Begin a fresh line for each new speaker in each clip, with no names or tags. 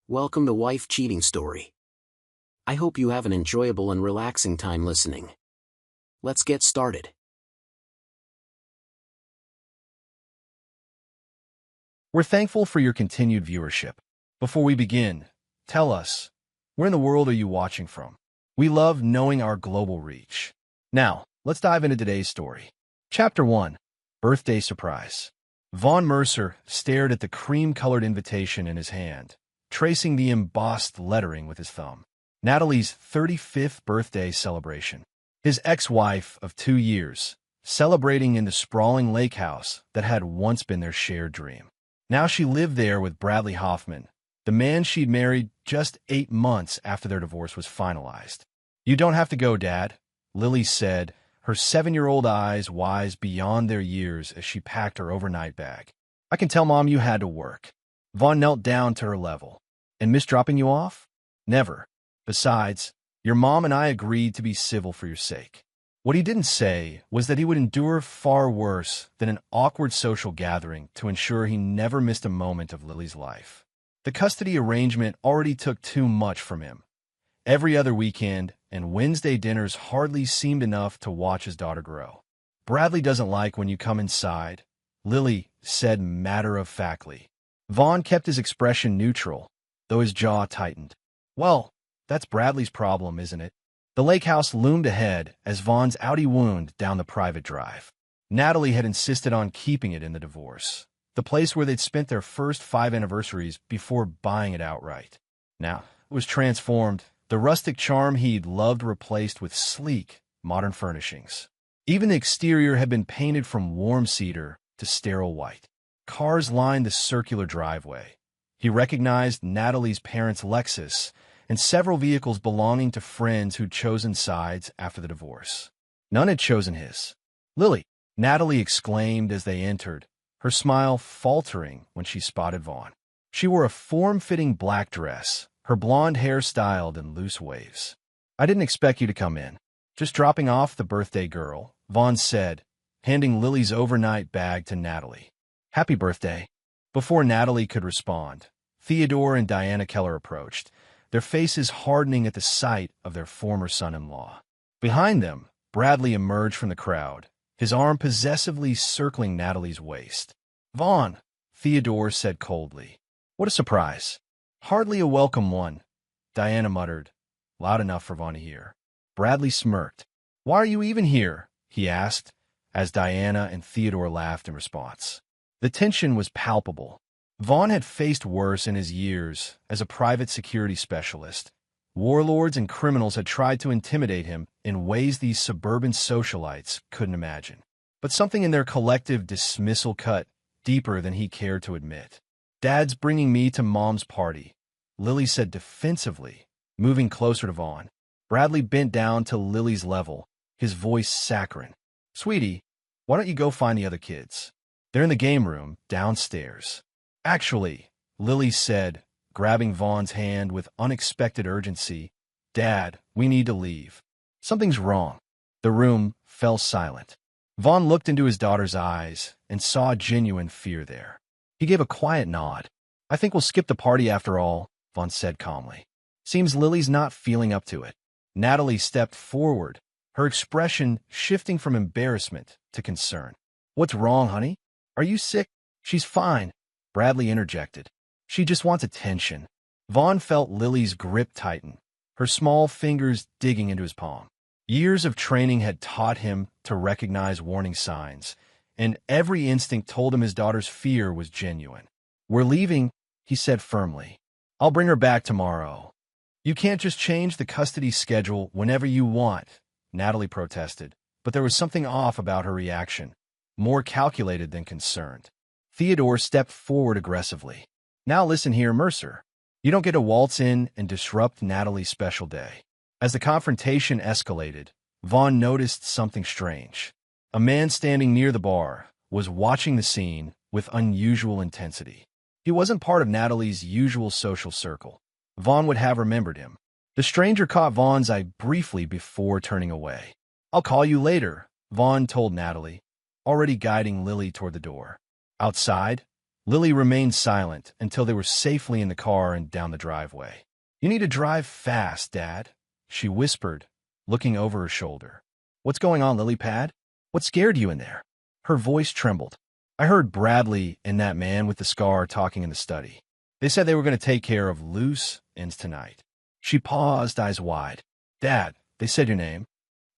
Welcome to Wife Cheating Story. I hope you have an enjoyable and relaxing time listening. Let's get started.
We're thankful for your continued viewership. Before we begin, tell us, where in the world are you watching from? We love knowing our global reach. Now, let's dive into today's story. Chapter 1, Birthday Surprise. Vaughn Mercer stared at the cream-colored invitation in his hand, tracing the embossed lettering with his thumb. Natalie's 35th birthday celebration. His ex-wife of 2 years, celebrating in the sprawling lake house that had once been their shared dream. Now she lived there with Bradley Hoffman, the man she'd married just 8 months after their divorce was finalized. "You don't have to go, Dad," Lily said, her 7-year-old eyes wise beyond their years as she packed her overnight bag. "I can tell Mom you had to work." Vaughn knelt down to her level. "And miss dropping you off?" "Never. Besides, your mom and I agreed to be civil for your sake." What he didn't say was that he would endure far worse than an awkward social gathering to ensure he never missed a moment of Lily's life. The custody arrangement already took too much from him. Every other weekend and Wednesday dinners hardly seemed enough to watch his daughter grow. "Bradley doesn't like when you come inside," Lily said matter-of-factly. Vaughn kept his expression neutral, though his jaw tightened. "Well, that's Bradley's problem, isn't it?" The lake house loomed ahead as Vaughn's Audi wound down the private drive. Natalie had insisted on keeping it in the divorce, the place where they'd spent their first 5 anniversaries before buying it outright. Now, it was transformed, the rustic charm he'd loved replaced with sleek, modern furnishings. Even the exterior had been painted from warm cedar to sterile white. Cars lined the circular driveway. He recognized Natalie's parents' Lexus and several vehicles belonging to friends who'd chosen sides after the divorce. None had chosen his. "Lily," Natalie exclaimed as they entered, her smile faltering when she spotted Vaughn. She wore a form-fitting black dress, her blonde hair styled in loose waves. "I didn't expect you to come in. Just dropping off the birthday girl," Vaughn said, handing Lily's overnight bag to Natalie. "Happy birthday." Before Natalie could respond, Theodore and Diana Keller approached, their faces hardening at the sight of their former son-in-law. Behind them, Bradley emerged from the crowd, his arm possessively circling Natalie's waist. "Vaughn," Theodore said coldly. "What a surprise." "Hardly a welcome one," Diana muttered, loud enough for Vaughn to hear. Bradley smirked. "Why are you even here?" he asked, as Diana and Theodore laughed in response. The tension was palpable. Vaughn had faced worse in his years as a private security specialist. Warlords and criminals had tried to intimidate him in ways these suburban socialites couldn't imagine. But something in their collective dismissal cut deeper than he cared to admit. "Dad's bringing me to Mom's party," Lily said defensively, moving closer to Vaughn. Bradley bent down to Lily's level, his voice saccharine. "Sweetie, why don't you go find the other kids? They're in the game room, downstairs." "Actually," Lily said, grabbing Vaughn's hand with unexpected urgency, "Dad, we need to leave." "Something's wrong." The room fell silent. Vaughn looked into his daughter's eyes and saw genuine fear there. He gave a quiet nod. "I think we'll skip the party after all," Vaughn said calmly. "Seems Lily's not feeling up to it." Natalie stepped forward, her expression shifting from embarrassment to concern. "What's wrong, honey? Are you sick?" "She's fine," Bradley interjected. "She just wants attention." Vaughn felt Lily's grip tighten, her small fingers digging into his palm. Years of training had taught him to recognize warning signs, and every instinct told him his daughter's fear was genuine. "We're leaving," he said firmly. "I'll bring her back tomorrow." "You can't just change the custody schedule whenever you want," Natalie protested, but there was something off about her reaction, more calculated than concerned. Theodore stepped forward aggressively. "Now listen here, Mercer. You don't get to waltz in and disrupt Natalie's special day." As the confrontation escalated, Vaughn noticed something strange. A man standing near the bar was watching the scene with unusual intensity. He wasn't part of Natalie's usual social circle. Vaughn would have remembered him. The stranger caught Vaughn's eye briefly before turning away. "I'll call you later," Vaughn told Natalie, already guiding Lily toward the door. Outside, Lily remained silent until they were safely in the car and down the driveway. "You need to drive fast, Dad," she whispered, looking over her shoulder. "What's going on, Lily Pad? What scared you in there?" Her voice trembled. "I heard Bradley and that man with the scar talking in the study. They said they were going to take care of loose ends tonight." She paused, eyes wide. "Dad, they said your name."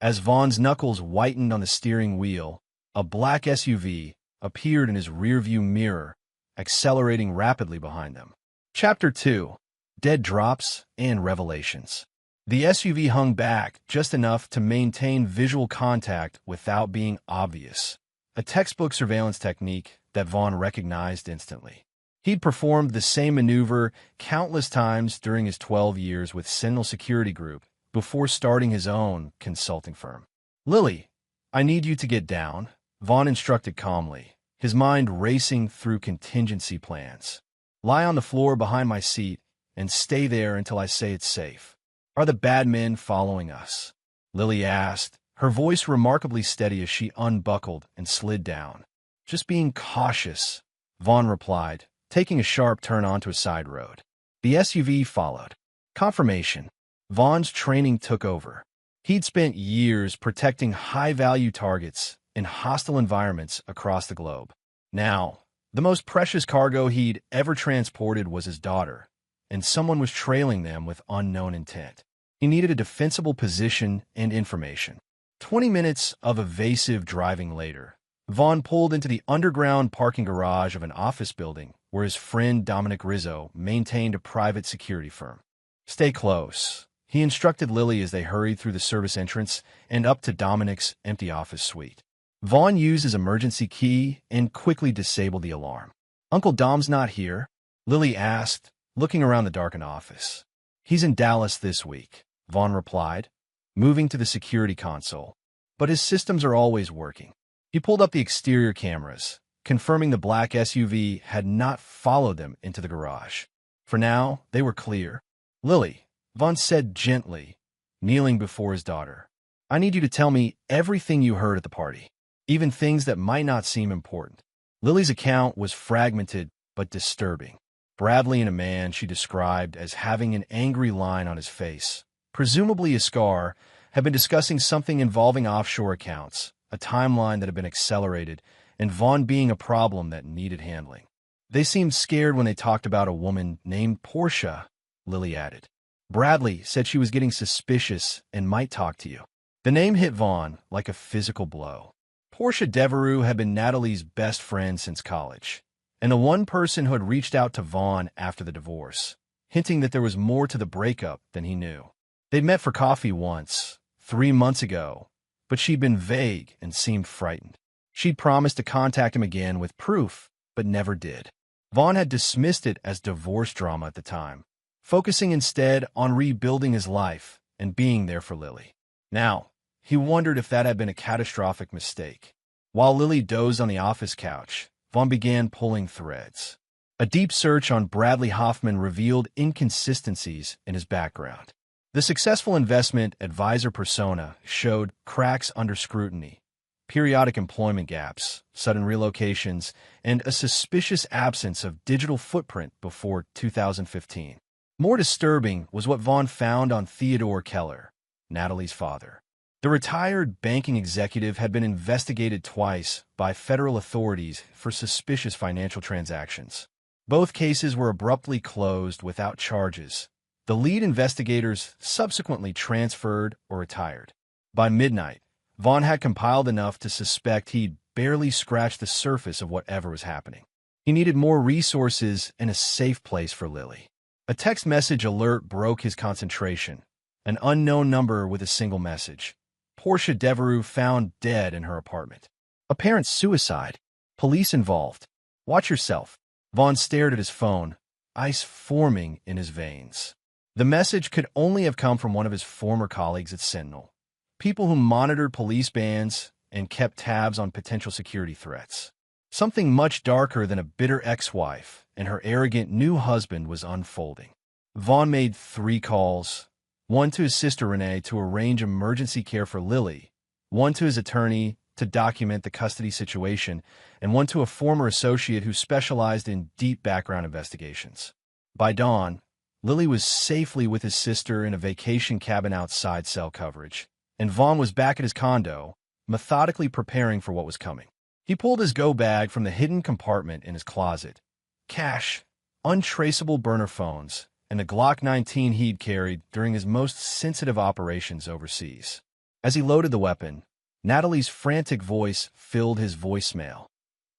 As Vaughn's knuckles whitened on the steering wheel, a black SUV appeared in his rearview mirror, accelerating rapidly behind them. Chapter 2: Dead Drops and Revelations. The SUV hung back just enough to maintain visual contact without being obvious, a textbook surveillance technique that Vaughn recognized instantly. He'd performed the same maneuver countless times during his 12 years with Sentinel Security Group before starting his own consulting firm. "Lily, I need you to get down," Vaughn instructed calmly, his mind racing through contingency plans. "Lie on the floor behind my seat and stay there until I say it's safe." "Are the bad men following us?" Lily asked, her voice remarkably steady as she unbuckled and slid down. "Just being cautious," Vaughn replied, taking a sharp turn onto a side road. The SUV followed. Confirmation. Vaughn's training took over. He'd spent years protecting high-value targets in hostile environments across the globe. Now, the most precious cargo he'd ever transported was his daughter, and someone was trailing them with unknown intent. He needed a defensible position and information. 20 minutes of evasive driving later, Vaughn pulled into the underground parking garage of an office building where his friend Dominic Rizzo maintained a private security firm. "Stay close," he instructed Lily as they hurried through the service entrance and up to Dominic's empty office suite. Vaughn used his emergency key and quickly disabled the alarm. "Uncle Dom's not here?" Lily asked, looking around the darkened office. "He's in Dallas this week," Vaughn replied, moving to the security console. "But his systems are always working." He pulled up the exterior cameras, confirming the black SUV had not followed them into the garage. For now, they were clear. "Lily," Vaughn said gently, kneeling before his daughter, "I need you to tell me everything you heard at the party, even things that might not seem important." Lily's account was fragmented but disturbing. Bradley and a man she described as having an angry line on his face, presumably a scar, had been discussing something involving offshore accounts, a timeline that had been accelerated, and Vaughn being a problem that needed handling. "They seemed scared when they talked about a woman named Portia," Lily added. "Bradley said she was getting suspicious and might talk to you." The name hit Vaughn like a physical blow. Portia Devereux had been Natalie's best friend since college, and the one person who had reached out to Vaughn after the divorce, hinting that there was more to the breakup than he knew. They'd met for coffee once, 3 months ago, but she'd been vague and seemed frightened. She'd promised to contact him again with proof, but never did. Vaughn had dismissed it as divorce drama at the time, focusing instead on rebuilding his life and being there for Lily. Now, he wondered if that had been a catastrophic mistake. While Lily dozed on the office couch, Vaughn began pulling threads. A deep search on Bradley Hoffman revealed inconsistencies in his background. The successful investment advisor persona showed cracks under scrutiny, periodic employment gaps, sudden relocations, and a suspicious absence of digital footprint before 2015. More disturbing was what Vaughn found on Theodore Keller, Natalie's father. The retired banking executive had been investigated twice by federal authorities for suspicious financial transactions. Both cases were abruptly closed without charges. The lead investigators subsequently transferred or retired. By midnight, Vaughn had compiled enough to suspect he'd barely scratched the surface of whatever was happening. He needed more resources and a safe place for Lily. A text message alert broke his concentration. An unknown number with a single message. Portia Devereux found dead in her apartment. Apparent suicide. Police involved. Watch yourself. Vaughn stared at his phone, ice forming in his veins. The message could only have come from one of his former colleagues at Sentinel, people who monitored police bands and kept tabs on potential security threats. Something much darker than a bitter ex-wife and her arrogant new husband was unfolding. Vaughn made 3 calls, one to his sister Renee to arrange emergency care for Lily, one to his attorney to document the custody situation, and one to a former associate who specialized in deep background investigations. By dawn, Lily was safely with his sister in a vacation cabin outside cell coverage, and Vaughn was back at his condo, methodically preparing for what was coming. He pulled his go bag from the hidden compartment in his closet. Cash, untraceable burner phones, and a Glock 19 he'd carried during his most sensitive operations overseas. As he loaded the weapon, Natalie's frantic voice filled his voicemail.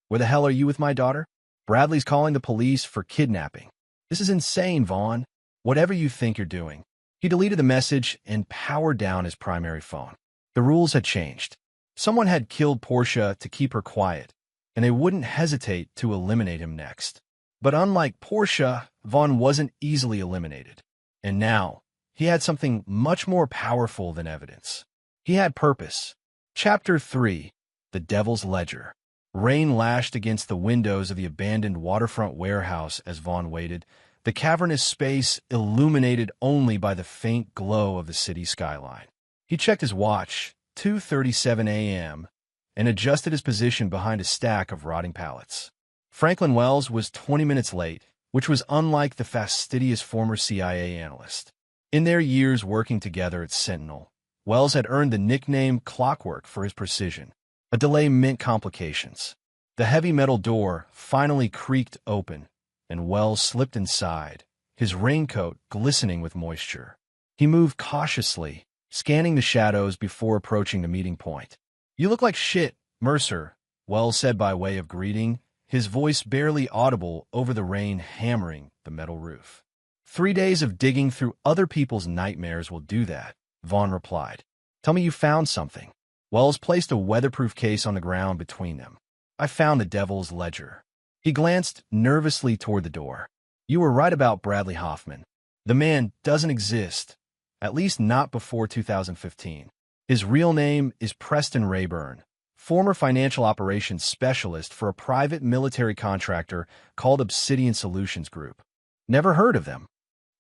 "Where the hell are you with my daughter? Bradley's calling the police for kidnapping. This is insane, Vaughn. Whatever you think you're doing." He deleted the message and powered down his primary phone. The rules had changed. Someone had killed Portia to keep her quiet, and they wouldn't hesitate to eliminate him next. But unlike Portia, Vaughn wasn't easily eliminated. And now, he had something much more powerful than evidence. He had purpose. Chapter 3: The Devil's Ledger. Rain lashed against the windows of the abandoned waterfront warehouse as Vaughn waited, the cavernous space illuminated only by the faint glow of the city skyline. He checked his watch, 2:37 a.m., and adjusted his position behind a stack of rotting pallets. Franklin Wells was 20 minutes late, which was unlike the fastidious former CIA analyst. In their years working together at Sentinel, Wells had earned the nickname Clockwork for his precision. A delay meant complications. The heavy metal door finally creaked open, and Wells slipped inside, his raincoat glistening with moisture. He moved cautiously, scanning the shadows before approaching the meeting point. "You look like shit, Mercer," Wells said by way of greeting, his voice barely audible over the rain hammering the metal roof. 3 days of digging through other people's nightmares will do that, Vaughn replied. "Tell me you found something." Wells placed a weatherproof case on the ground between them. "I found the Devil's Ledger." He glanced nervously toward the door. "You were right about Bradley Hoffman. The man doesn't exist, at least not before 2015. His real name is Preston Rayburn, former financial operations specialist for a private military contractor called Obsidian Solutions Group. Never heard of them.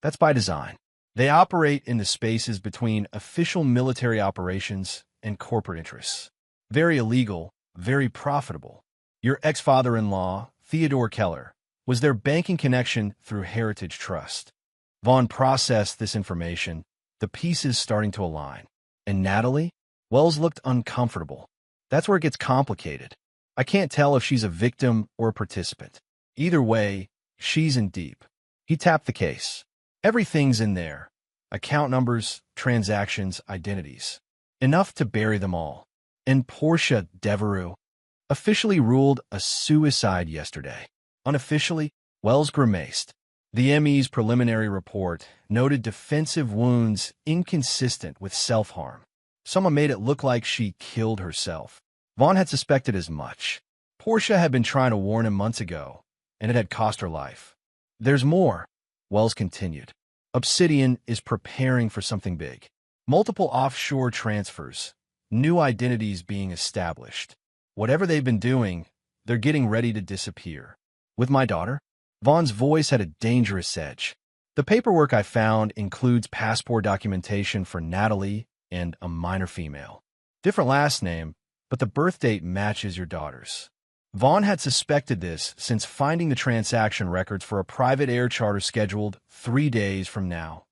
That's by design. They operate in the spaces between official military operations and corporate interests. Very illegal, very profitable. Your ex-father-in-law, Theodore Keller, was their banking connection through Heritage Trust." Vaughn processed this information, the pieces starting to align. "And Natalie?" Wells looked uncomfortable. "That's where it gets complicated. I can't tell if she's a victim or a participant. Either way, she's in deep." He tapped the case. "Everything's in there. Account numbers, transactions, identities. Enough to bury them all. And Portia Devereux officially ruled a suicide yesterday. Unofficially, Wells grimaced. The ME's preliminary report noted defensive wounds inconsistent with self-harm. Someone made it look like she killed herself. Vaughn had suspected as much. Portia had been trying to warn him months ago, and it had cost her life. "There's more," Wells continued. "Obsidian is preparing for something big. Multiple offshore transfers, new identities being established. Whatever they've been doing, they're getting ready to disappear. With my daughter?" Vaughn's voice had a dangerous edge. "The paperwork I found includes passport documentation for Natalie and a minor female. Different last name, but the birth date matches your daughter's." Vaughn had suspected this since finding the transaction records for a private air charter scheduled 3 days from now.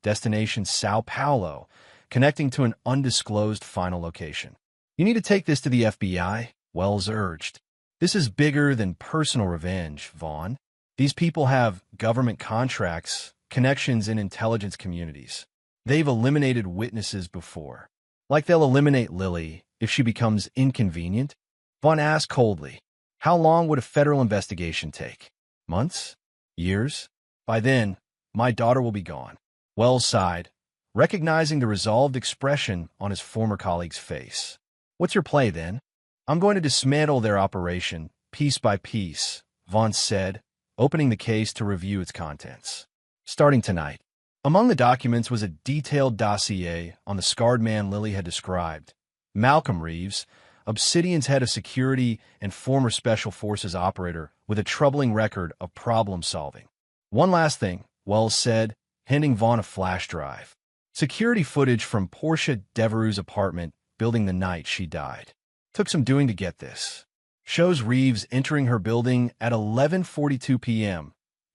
Destination Sao Paulo, connecting to an undisclosed final location. "You need to take this to the FBI," Wells urged. "This is bigger than personal revenge, Vaughn. These people have government contracts, connections in intelligence communities. They've eliminated witnesses before. Like they'll eliminate Lily if she becomes inconvenient." Vaughn asked coldly, "How long would a federal investigation take? Months? Years? By then, my daughter will be gone." Wells sighed, recognizing the resolved expression on his former colleague's face. "What's your play, then?" "I'm going to dismantle their operation, piece by piece," Vaughn said, opening the case to review its contents. "Starting tonight." Among the documents was a detailed dossier on the scarred man Lily had described. Malcolm Reeves, Obsidian's head of security and former Special Forces operator with a troubling record of problem-solving. "One last thing," Wells said, handing Vaughn a flash drive. Security footage from Portia Devereux's apartment building the night she died. Took some doing to get this. Shows Reeves entering her building at 11:42 p.m.,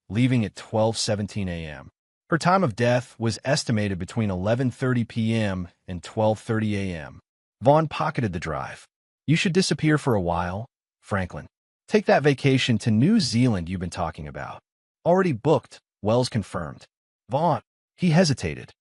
leaving at 12:17 a.m. Her time of death was estimated between 11:30 p.m. and 12:30 a.m. Vaughn pocketed the drive. You should disappear for a while, Franklin. Take that vacation to New Zealand you've been talking about. Already booked, Wells confirmed. Vaughn, he hesitated.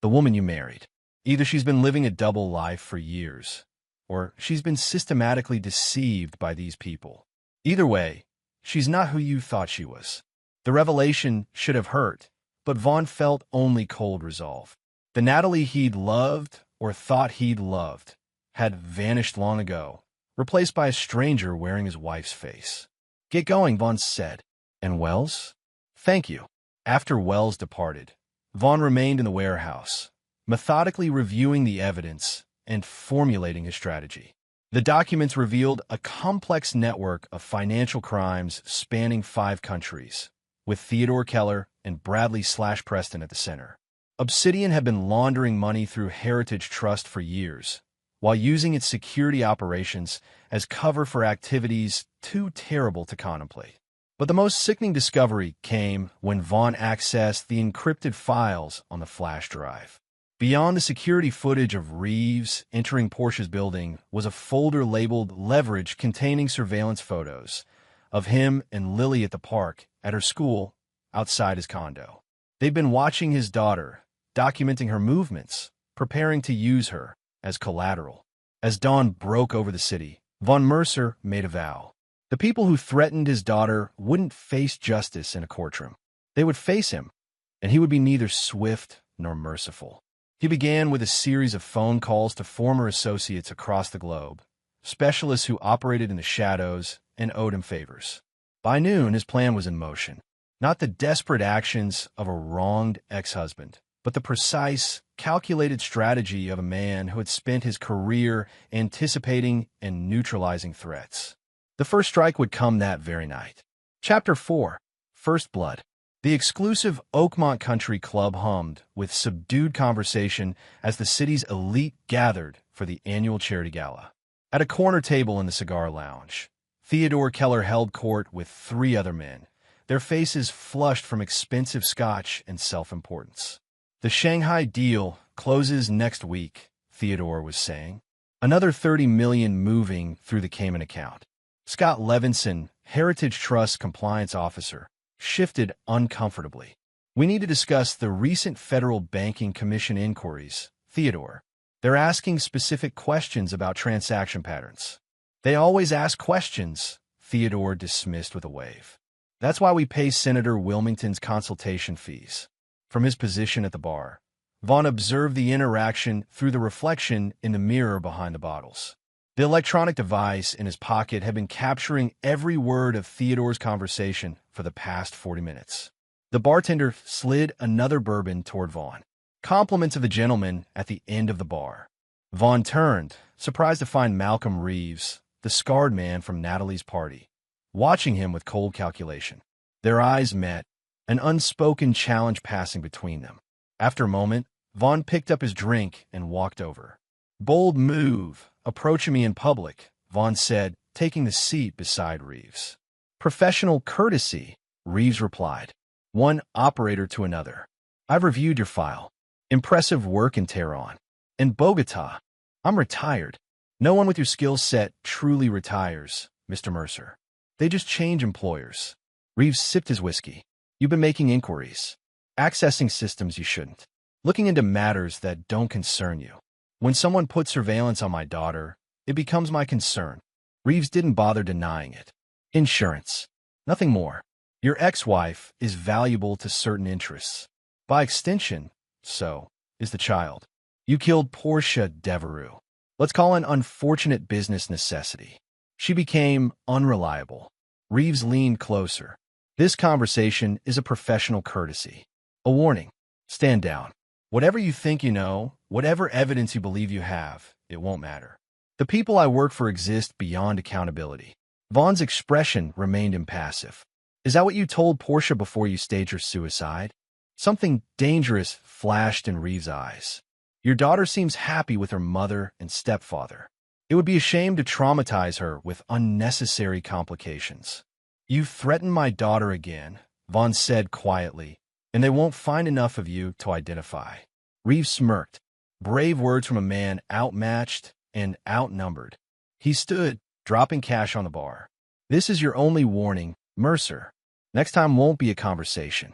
The woman you married. Either she's been living a double life for years, or she's been systematically deceived by these people. Either way, she's not who you thought she was. The revelation should have hurt, but Vaughn felt only cold resolve. The Natalie he'd loved, or thought he'd loved, had vanished long ago, replaced by a stranger wearing his wife's face. Get going, Vaughn said. And Wells? Thank you. After Wells departed, Vaughn remained in the warehouse, methodically reviewing the evidence and formulating his strategy. The documents revealed a complex network of financial crimes spanning 5 countries, with Theodore Keller and Bradley/Preston at the center. Obsidian had been laundering money through Heritage Trust for years, while using its security operations as cover for activities too terrible to contemplate. But the most sickening discovery came when Vaughn accessed the encrypted files on the flash drive. Beyond the security footage of Reeves entering Porsche's building was a folder labeled Leverage containing surveillance photos of him and Lily at the park, at her school, outside his condo. They'd been watching his daughter, documenting her movements, preparing to use her as collateral. As dawn broke over the city, Von Mercer made a vow. The people who threatened his daughter wouldn't face justice in a courtroom. They would face him, and he would be neither swift nor merciful. He began with a series of phone calls to former associates across the globe, specialists who operated in the shadows and owed him favors. By noon, his plan was in motion. Not the desperate actions of a wronged ex-husband, but the precise, calculated strategy of a man who had spent his career anticipating and neutralizing threats. The first strike would come that very night. Chapter 4. First Blood. The exclusive Oakmont Country Club hummed with subdued conversation as the city's elite gathered for the annual charity gala. At a corner table in the cigar lounge, Theodore Keller held court with 3 other men, their faces flushed from expensive scotch and self-importance. The Shanghai deal closes next week, Theodore was saying. Another $30 million moving through the Cayman account. Scott Levinson, Heritage Trust compliance officer, shifted uncomfortably. We need to discuss the recent Federal Banking Commission inquiries, Theodore. They're asking specific questions about transaction patterns. They always ask questions, Theodore dismissed with a wave. That's why we pay Senator Wilmington's consultation fees. From his position at the bar, Vaughn observed the interaction through the reflection in the mirror behind the bottles. The electronic device in his pocket had been capturing every word of Theodore's conversation for the past 40 minutes. The bartender slid another bourbon toward Vaughn. Compliments of the gentleman at the end of the bar. Vaughn turned, surprised to find Malcolm Reeves, the scarred man from Natalie's party, watching him with cold calculation. Their eyes met, an unspoken challenge passing between them. After a moment, Vaughn picked up his drink and walked over. Bold move, approaching me in public, Vaughn said, taking the seat beside Reeves. Professional courtesy, Reeves replied. One operator to another. I've reviewed your file. Impressive work in Tehran. In Bogota. I'm retired. No one with your skill set truly retires, Mr. Mercer. They just change employers. Reeves sipped his whiskey. You've been making inquiries. Accessing systems you shouldn't. Looking into matters that don't concern you. When someone puts surveillance on my daughter, it becomes my concern. Reeves didn't bother denying it. Insurance. Nothing more. Your ex-wife is valuable to certain interests. By extension, so is the child. You killed Portia Devereux. Let's call an unfortunate business necessity. She became unreliable. Reeves leaned closer. This conversation is a professional courtesy. A warning. Stand down. Whatever you think you know, whatever evidence you believe you have, it won't matter. The people I work for exist beyond accountability. Vaughn's expression remained impassive. Is that what you told Portia before you staged her suicide? Something dangerous flashed in Reeves' eyes. Your daughter seems happy with her mother and stepfather. It would be a shame to traumatize her with unnecessary complications. "You've threatened my daughter again," Vaughn said quietly, "and they won't find enough of you to identify." Reeves smirked. Brave words from a man outmatched and outnumbered. He stood, dropping cash on the bar. "This is your only warning, Mercer. Next time won't be a conversation."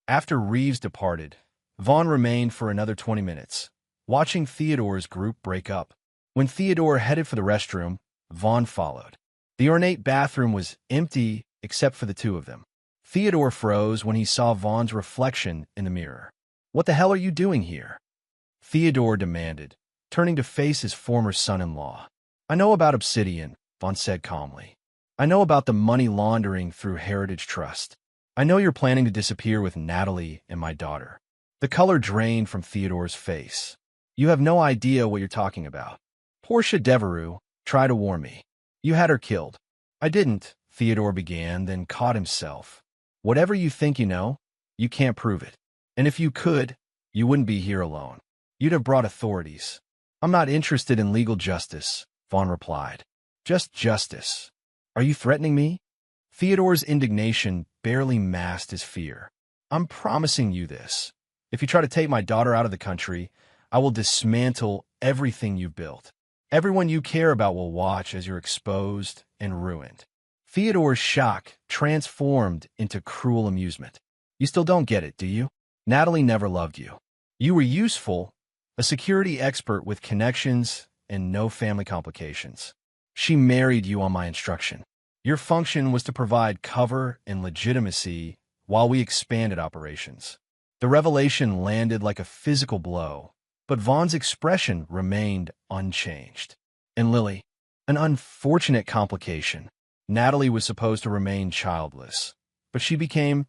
After Reeves departed, Vaughn remained for another 20 minutes, watching Theodore's group break up. When Theodore headed for the restroom, Vaughn followed. The ornate bathroom was empty except for the two of them. Theodore froze when he saw Vaughn's reflection in the mirror. "What the hell are you doing here?" Theodore demanded, turning to face his former son-in-law. "I know about Obsidian," Vaughn said calmly. "I know about the money laundering through Heritage Trust. I know you're planning to disappear with Natalie and my daughter." The color drained from Theodore's face. "You have no idea what you're talking about. Portia Devereux tried to warn me. You had her killed." "I didn't," Theodore began, then caught himself. "Whatever you think you know, you can't prove it. And if you could, you wouldn't be here alone. You'd have brought authorities." "I'm not interested in legal justice," Vaughn replied. "Just justice." "Are you threatening me?" Theodore's indignation barely masked his fear. "I'm promising you this. If you try to take my daughter out of the country, I will dismantle everything you've built. Everyone you care about will watch as you're exposed and ruined." Theodore's shock transformed into cruel amusement. "You still don't get it, do you? Natalie never loved you. You were useful, a security expert with connections and no family complications. She married you on my instruction. Your function was to provide cover and legitimacy while we expanded operations." The revelation landed like a physical blow, but Vaughn's expression remained unchanged. "And Lily, an unfortunate complication. Natalie was supposed to remain childless, but she became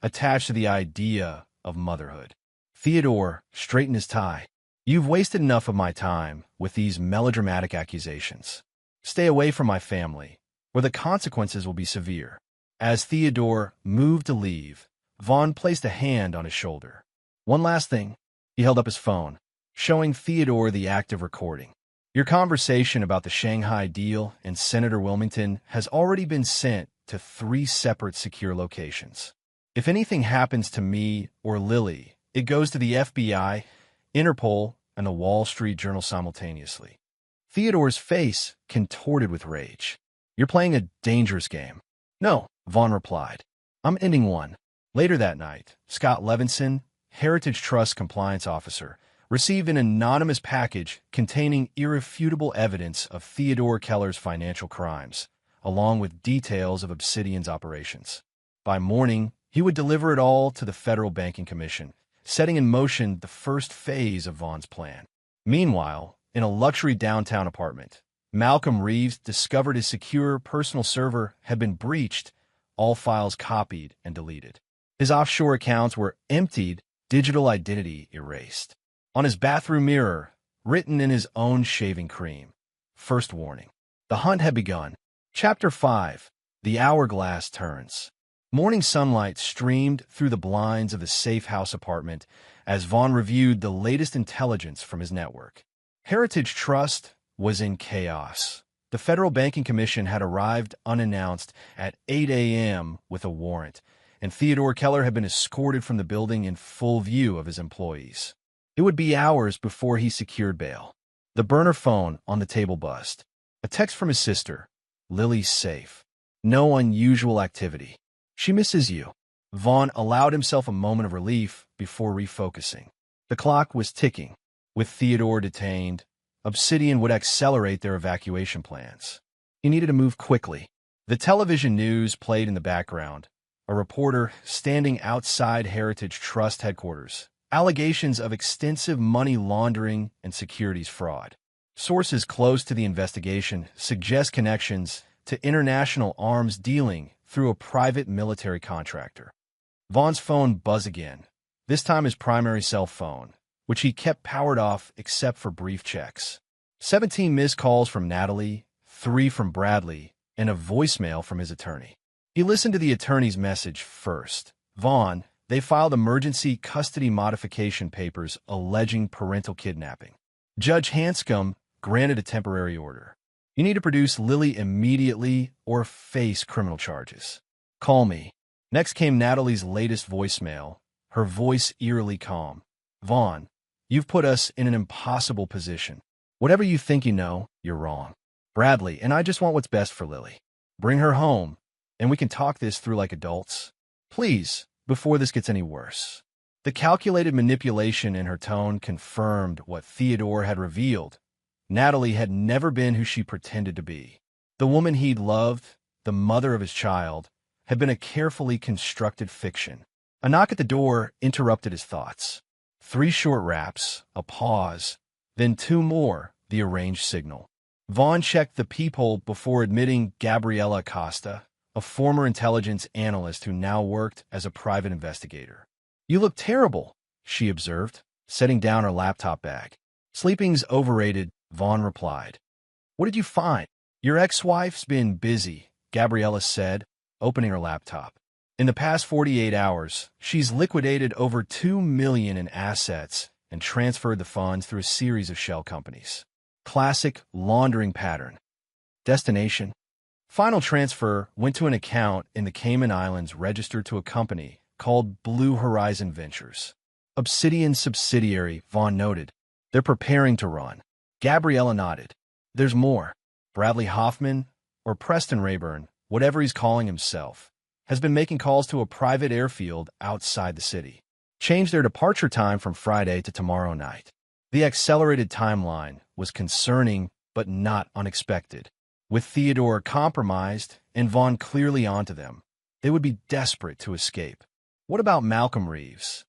attached to the idea of motherhood." Theodore straightened his tie. "You've wasted enough of my time with these melodramatic accusations. Stay away from my family, or the consequences will be severe." As Theodore moved to leave, Vaughn placed a hand on his shoulder. "One last thing." He held up his phone, showing Theodore the active recording. "Your conversation about the Shanghai deal and Senator Wilmington has already been sent to 3 separate secure locations. If anything happens to me or Lily, it goes to the FBI, Interpol, and the Wall Street Journal simultaneously." Theodore's face contorted with rage. "You're playing a dangerous game." "No," Vaughn replied. "I'm ending one." Later that night, Scott Levinson, Heritage Trust compliance officer, received an anonymous package containing irrefutable evidence of Theodore Keller's financial crimes, along with details of Obsidian's operations. By morning, he would deliver it all to the Federal Banking Commission, setting in motion the first phase of Vaughn's plan. Meanwhile, in a luxury downtown apartment, Malcolm Reeves discovered his secure personal server had been breached, all files copied and deleted. His offshore accounts were emptied, digital identity erased. On his bathroom mirror, written in his own shaving cream, "First warning." The hunt had begun. Chapter 5. The Hourglass Turns. Morning sunlight streamed through the blinds of the safe house apartment as Vaughn reviewed the latest intelligence from his network. Heritage Trust was in chaos. The Federal Banking Commission had arrived unannounced at 8 a.m. with a warrant, and Theodore Keller had been escorted from the building in full view of his employees. It would be hours before he secured bail. The burner phone on the table buzzed. A text from his sister. "Lily's safe. No unusual activity. She misses you." Vaughn allowed himself a moment of relief before refocusing. The clock was ticking. With Theodore detained, Obsidian would accelerate their evacuation plans. He needed to move quickly. The television news played in the background. A reporter standing outside Heritage Trust headquarters. Allegations of extensive money laundering and securities fraud. Sources close to the investigation suggest connections to international arms dealing through a private military contractor. Vaughn's phone buzzed again, this time his primary cell phone, which he kept powered off except for brief checks. 17 missed calls from Natalie, 3 from Bradley, and a voicemail from his attorney. He listened to the attorney's message first. "Vaughn, they filed emergency custody modification papers alleging parental kidnapping. Judge Hanscom granted a temporary order. You need to produce Lily immediately or face criminal charges. Call me. Next came Natalie's latest voicemail, her voice eerily calm. Vaughn, you've put us in an impossible position. Whatever you think you know, you're wrong. Bradley, and I just want what's best for Lily. Bring her home, and we can talk this through like adults. Please, before this gets any worse. The calculated manipulation in her tone confirmed what Theodore had revealed. Natalie had never been who she pretended to be. The woman he'd loved, the mother of his child, had been a carefully constructed fiction. A knock at the door interrupted his thoughts. 3 short raps, a pause, then 2 more, the arranged signal. Vaughn checked the peephole before admitting Gabriella Acosta, a former intelligence analyst who now worked as a private investigator. You look terrible, she observed, setting down her laptop bag. Sleeping's overrated, Vaughn replied. What did you find? Your ex-wife's been busy, Gabriella said, opening her laptop. In the past 48 hours, she's liquidated over $2 million in assets and transferred the funds through a series of shell companies. Classic laundering pattern. Destination? Final transfer went to an account in the Cayman Islands registered to a company called Blue Horizon Ventures. Obsidian subsidiary, Vaughn noted. They're preparing to run. Gabriella nodded. There's more. Bradley Hoffman, or Preston Rayburn, whatever he's calling himself, has been making calls to a private airfield outside the city. Changed their departure time from Friday to tomorrow night. The accelerated timeline was concerning but not unexpected. With Theodore compromised and Vaughn clearly onto them, they would be desperate to escape. What about Malcolm Reeves?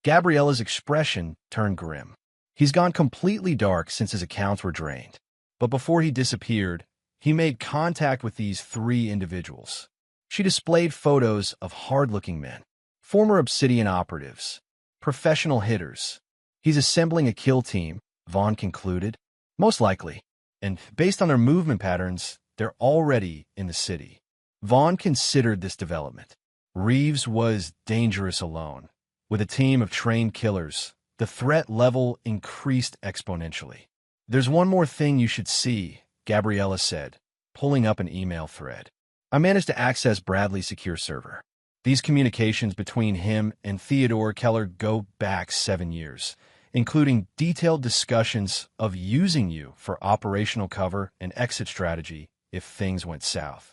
Gabriella's expression turned grim. He's gone completely dark since his accounts were drained. But before he disappeared, he made contact with these 3 individuals. She displayed photos of hard-looking men, former Obsidian operatives, professional hitters. He's assembling a kill team, Vaughn concluded. Most likely. And based on their movement patterns, they're already in the city. Vaughn considered this development. Reeves was dangerous alone. With a team of trained killers, the threat level increased exponentially. There's one more thing you should see, Gabriella said, pulling up an email thread. I managed to access Bradley's secure server. These communications between him and Theodore Keller go back 7 years, including detailed discussions of using you for operational cover and exit strategy if things went south.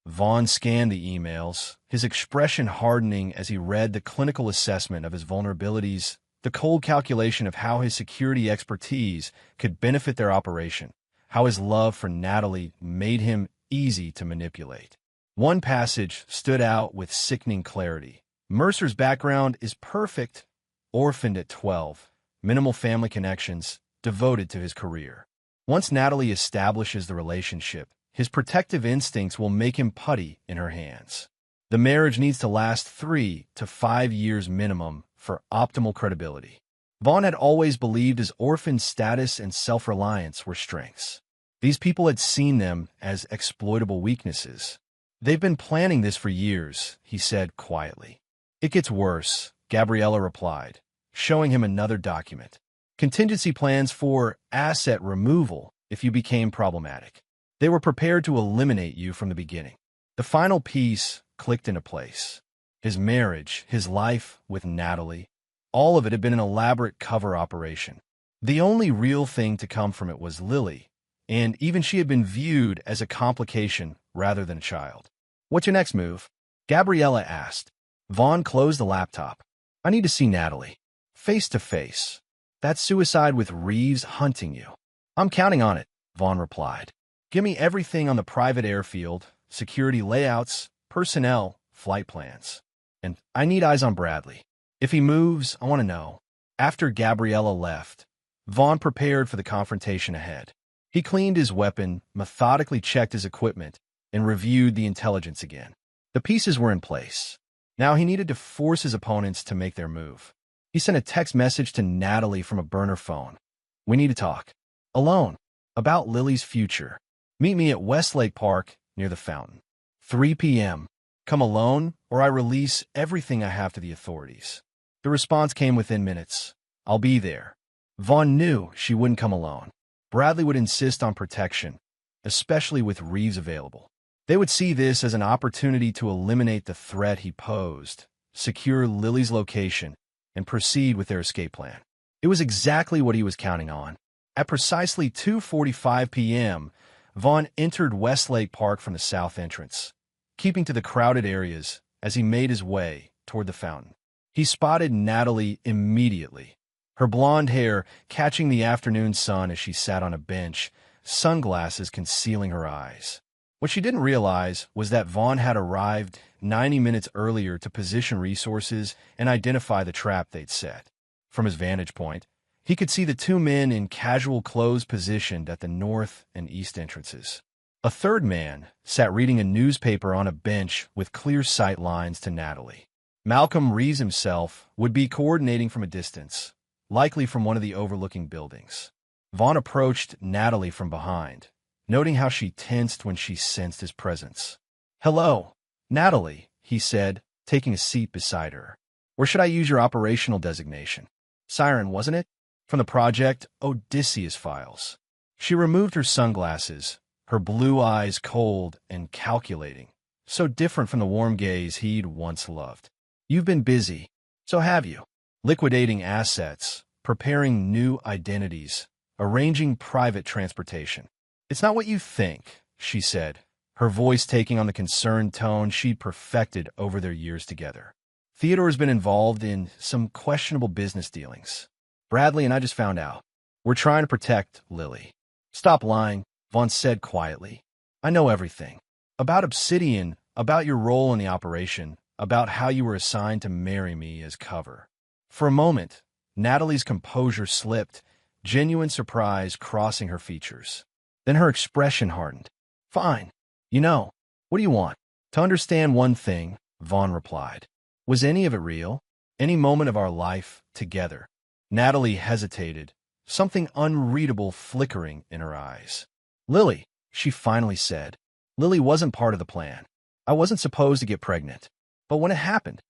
Vaughn scanned the emails, his expression hardening as he read the clinical assessment of his vulnerabilities, the cold calculation of how his security expertise could benefit their operation, how his love for Natalie made him easy to manipulate. One passage stood out with sickening clarity. Mercer's background is perfect, orphaned at 12, minimal family connections, devoted to his career. Once Natalie establishes the relationship, his protective instincts will make him putty in her hands. The marriage needs to last 3 to 5 years minimum for optimal credibility. Vaughn had always believed his orphan status and self-reliance were strengths. These people had seen them as exploitable weaknesses. They've been planning this for years, he said quietly. It gets worse, Gabriella replied, showing him another document. Contingency plans for asset removal if you became problematic. They were prepared to eliminate you from the beginning. The final piece clicked into place. His marriage, his life with Natalie, all of it had been an elaborate cover operation. The only real thing to come from it was Lily, and even she had been viewed as a complication rather than a child. What's your next move? Gabriella asked. Vaughn closed the laptop. I need to see Natalie. Face to face. That's suicide with Reeves hunting you. I'm counting on it, Vaughn replied. Give me everything on the private airfield, security layouts, personnel, flight plans. And I need eyes on Bradley. If he moves, I want to know. After Gabriella left, Vaughn prepared for the confrontation ahead. He cleaned his weapon, methodically checked his equipment, and reviewed the intelligence again. The pieces were in place. Now he needed to force his opponents to make their move. He sent a text message to Natalie from a burner phone. We need to talk. Alone. About Lily's future. Meet me at Westlake Park near the fountain. 3 p.m. Come alone, or I release everything I have to the authorities. The response came within minutes. I'll be there. Vaughn knew she wouldn't come alone. Bradley would insist on protection, especially with Reeves available. They would see this as an opportunity to eliminate the threat he posed, secure Lily's location, and proceed with their escape plan. It was exactly what he was counting on. At precisely 2:45 p.m., Vaughn entered Westlake Park from the south entrance, keeping to the crowded areas as he made his way toward the fountain. He spotted Natalie immediately, her blonde hair catching the afternoon sun as she sat on a bench, sunglasses concealing her eyes. What she didn't realize was that Vaughn had arrived 90 minutes earlier to position resources and identify the trap they'd set. From his vantage point, he could see the two men in casual clothes positioned at the north and east entrances. A third man sat reading a newspaper on a bench with clear sight lines to Natalie. Malcolm Reeves himself would be coordinating from a distance, likely from one of the overlooking buildings. Vaughn approached Natalie from behind, noting how she tensed when she sensed his presence. "Hello, Natalie," he said, taking a seat beside her. "Or should I use your operational designation? Siren, wasn't it? From the Project Odysseus files." She removed her sunglasses, her blue eyes cold and calculating, so different from the warm gaze he'd once loved. "You've been busy, so have you. Liquidating assets, preparing new identities, arranging private transportation. It's not what you think," she said, her voice taking on the concerned tone she'd perfected over their years together. "Theodore's been involved in some questionable business dealings. Bradley and I just found out. We're trying to protect Lily." "Stop lying," Vaughn said quietly. "I know everything. About Obsidian, about your role in the operation, about how you were assigned to marry me as cover." For a moment, Natalie's composure slipped, genuine surprise crossing her features. Then her expression hardened. "Fine. What do you want?" "To understand one thing," Vaughn replied. "Was any of it real? Any moment of our life together?" Natalie hesitated, something unreadable flickering in her eyes. "Lily," she finally said. "Lily wasn't part of the plan. I wasn't supposed to get pregnant. But when it happened,"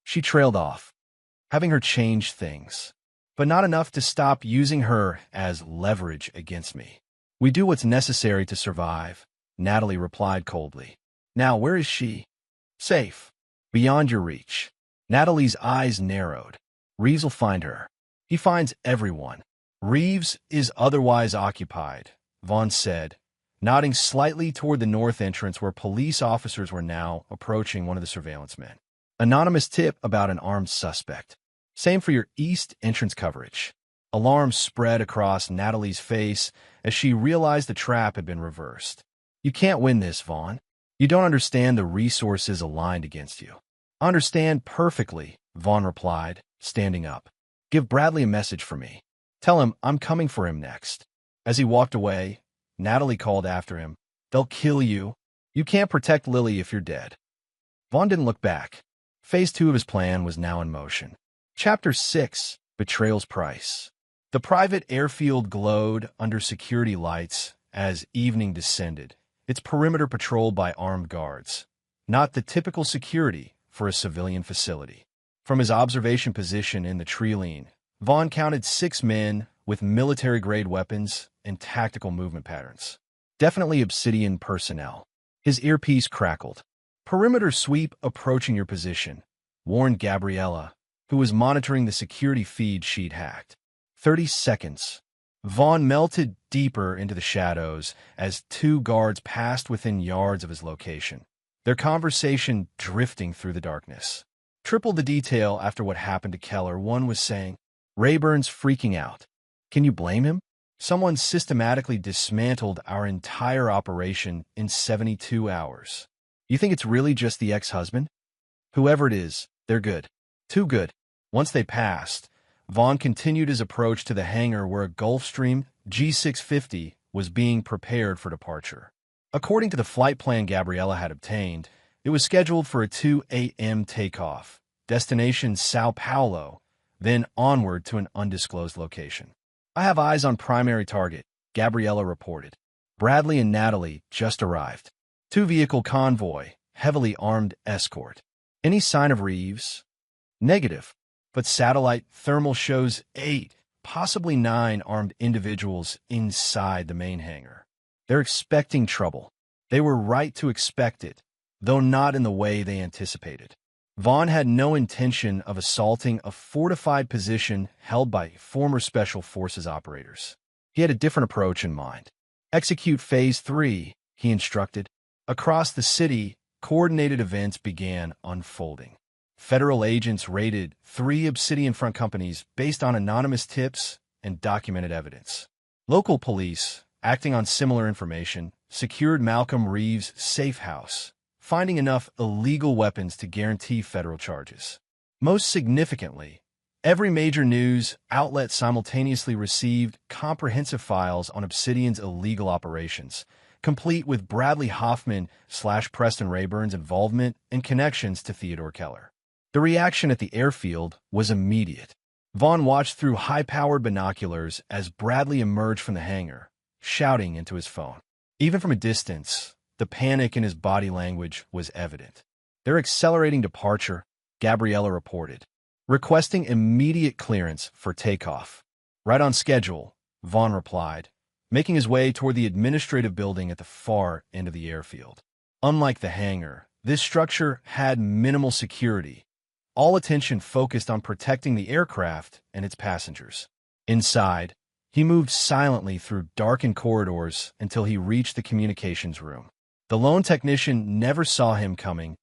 she trailed off, "having her change things. But not enough to stop using her as leverage against me." "We do what's necessary to survive," Natalie replied coldly. "Now, where is she?" "Safe. Beyond your reach." Natalie's eyes narrowed. "Reeves will find her. He finds everyone." "Reeves is otherwise occupied," Vaughn said, nodding slightly toward the north entrance where police officers were now approaching one of the surveillance men. "Anonymous tip about an armed suspect. Same for your east entrance coverage." Alarm spread across Natalie's face as she realized the trap had been reversed. "You can't win this, Vaughn. You don't understand the resources aligned against you." "I understand perfectly," Vaughn replied, standing up. "Give Bradley a message for me. Tell him I'm coming for him next." As he walked away, Natalie called after him, "They'll kill you. You can't protect Lily if you're dead." Vaughn didn't look back. Phase 2 of his plan was now in motion. Chapter 6: Betrayal's Price. The private airfield glowed under security lights as evening descended, its perimeter patrolled by armed guards. Not the typical security for a civilian facility. From his observation position in the tree line, Vaughn counted 6 men with military-grade weapons and tactical movement patterns. Definitely Obsidian personnel. His earpiece crackled. "Perimeter sweep approaching your position," warned Gabriella, who was monitoring the security feed she'd hacked. 30 seconds. Vaughn melted deeper into the shadows as 2 guards passed within yards of his location, their conversation drifting through the darkness. "Triple the detail after what happened to Keller," one was saying. "Rayburn's freaking out. Can you blame him? Someone systematically dismantled our entire operation in 72 hours. You think it's really just the ex-husband? Whoever it is, they're good. Too good." Once they passed, Vaughn continued his approach to the hangar where a Gulfstream G650 was being prepared for departure. According to the flight plan Gabriella had obtained, it was scheduled for a 2 a.m. takeoff, destination Sao Paulo, then onward to an undisclosed location. "I have eyes on primary target," Gabriella reported. "Bradley and Natalie just arrived. 2-vehicle convoy, heavily armed escort. Any sign of Reeves?" "Negative, but satellite thermal shows 8, possibly 9 armed individuals inside the main hangar. They're expecting trouble. They were right to expect it, though not in the way they anticipated. Vaughn had no intention of assaulting a fortified position held by former Special Forces operators. He had a different approach in mind. Execute Phase 3, he instructed. Across the city, coordinated events began unfolding. Federal agents raided 3 Obsidian Front companies based on anonymous tips and documented evidence. Local police, acting on similar information, secured Malcolm Reeves' safe house, finding enough illegal weapons to guarantee federal charges. Most significantly, every major news outlet simultaneously received comprehensive files on Obsidian's illegal operations, complete with Bradley Hoffman/Preston Rayburn's involvement and connections to Theodore Keller. The reaction at the airfield was immediate. Vaughn watched through high-powered binoculars as Bradley emerged from the hangar, shouting into his phone. Even from a distance, the panic in his body language was evident. "They're accelerating departure," Gabriella reported, requesting immediate clearance for takeoff. "Right on schedule," Vaughn replied, making his way toward the administrative building at the far end of the airfield. Unlike the hangar, this structure had minimal security, all attention focused on protecting the aircraft and its passengers. Inside, he moved silently through darkened corridors until he reached the communications room. The lone technician never saw him coming,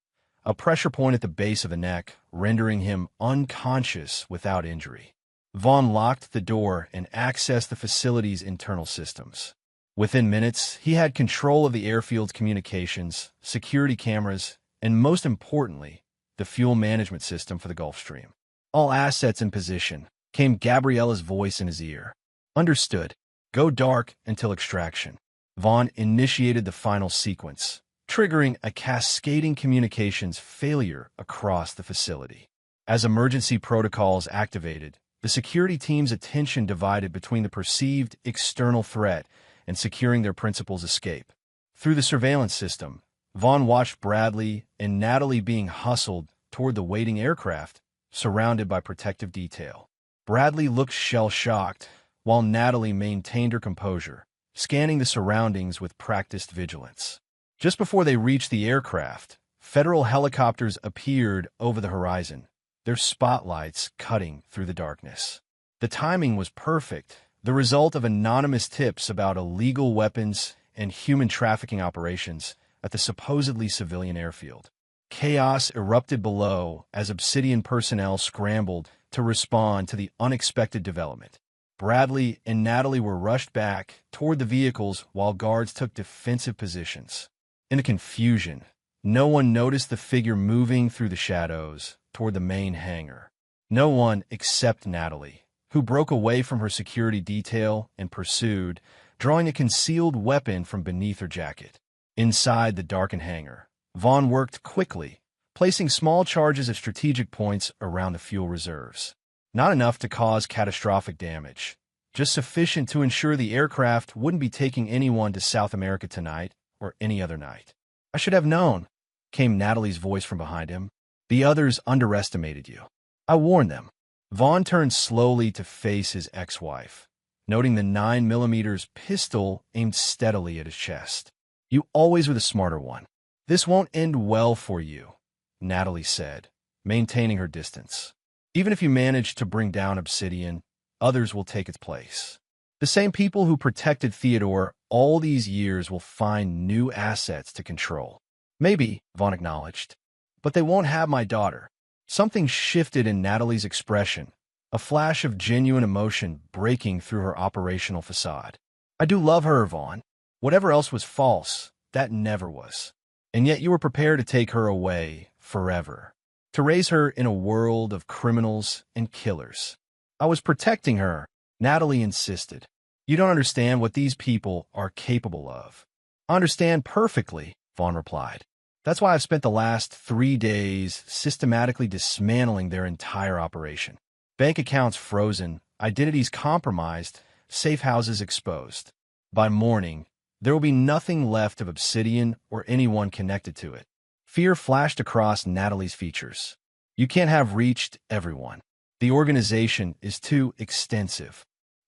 a pressure point at the base of the neck, rendering him unconscious without injury. Vaughn locked the door and accessed the facility's internal systems. Within minutes, he had control of the airfield's communications, security cameras, and most importantly, the fuel management system for the Gulfstream. "All assets in position," came Gabriella's voice in his ear. "Understood. Go dark until extraction." Vaughn initiated the final sequence, triggering a cascading communications failure across the facility. As emergency protocols activated, the security team's attention divided between the perceived external threat and securing their principal's escape. Through the surveillance system, Vaughn watched Bradley and Natalie being hustled toward the waiting aircraft, surrounded by protective detail. Bradley looked shell-shocked, while Natalie maintained her composure, scanning the surroundings with practiced vigilance. Just before they reached the aircraft, federal helicopters appeared over the horizon, their spotlights cutting through the darkness. The timing was perfect, the result of anonymous tips about illegal weapons and human trafficking operations at the supposedly civilian airfield. Chaos erupted below as Obsidian personnel scrambled to respond to the unexpected development. Bradley and Natalie were rushed back toward the vehicles while guards took defensive positions. In the confusion, no one noticed the figure moving through the shadows toward the main hangar. No one except Natalie, who broke away from her security detail and pursued, drawing a concealed weapon from beneath her jacket. Inside the darkened hangar, Vaughn worked quickly, placing small charges at strategic points around the fuel reserves. Not enough to cause catastrophic damage, just sufficient to ensure the aircraft wouldn't be taking anyone to South America tonight or any other night. "I should have known," came Natalie's voice from behind him. "The others underestimated you. I warned them." Vaughn turned slowly to face his ex-wife, noting the 9mm pistol aimed steadily at his chest. "You always were the smarter one. This won't end well for you," Natalie said, maintaining her distance. "Even if you manage to bring down Obsidian, others will take its place. The same people who protected Theodore all these years will find new assets to control." "Maybe," Vaughn acknowledged, "but they won't have my daughter." Something shifted in Natalie's expression, a flash of genuine emotion breaking through her operational facade. "I do love her, Vaughn. Whatever else was false, that never was. And yet you were prepared to take her away forever, to raise her in a world of criminals and killers." "I was protecting her," Natalie insisted. "You don't understand what these people are capable of." "I understand perfectly," Vaughn replied. "That's why I've spent the last 3 days systematically dismantling their entire operation. Bank accounts frozen, identities compromised, safe houses exposed. By morning, there will be nothing left of Obsidian or anyone connected to it." Fear flashed across Natalie's features. "You can't have reached everyone. The organization is too extensive."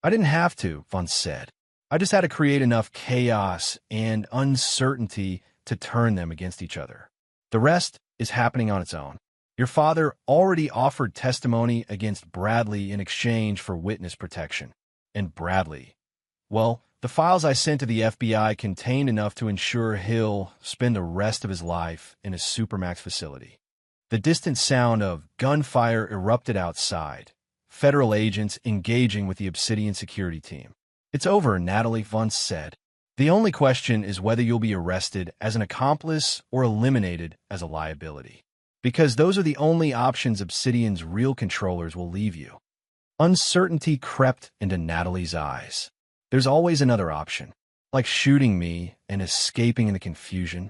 I didn't have to, Vaughn said. I just had to create enough chaos and uncertainty to turn them against each other. The rest is happening on its own. Your father already offered testimony against Bradley in exchange for witness protection. And Bradley, well, the files I sent to the FBI contained enough to ensure he'll spend the rest of his life in a Supermax facility. The distant sound of gunfire erupted outside, federal agents engaging with the Obsidian security team. It's over, Natalie, Vaughn said. The only question is whether you'll be arrested as an accomplice or eliminated as a liability. Because those are the only options Obsidian's real controllers will leave you. Uncertainty crept into Natalie's eyes. There's always another option, like shooting me and escaping in the confusion.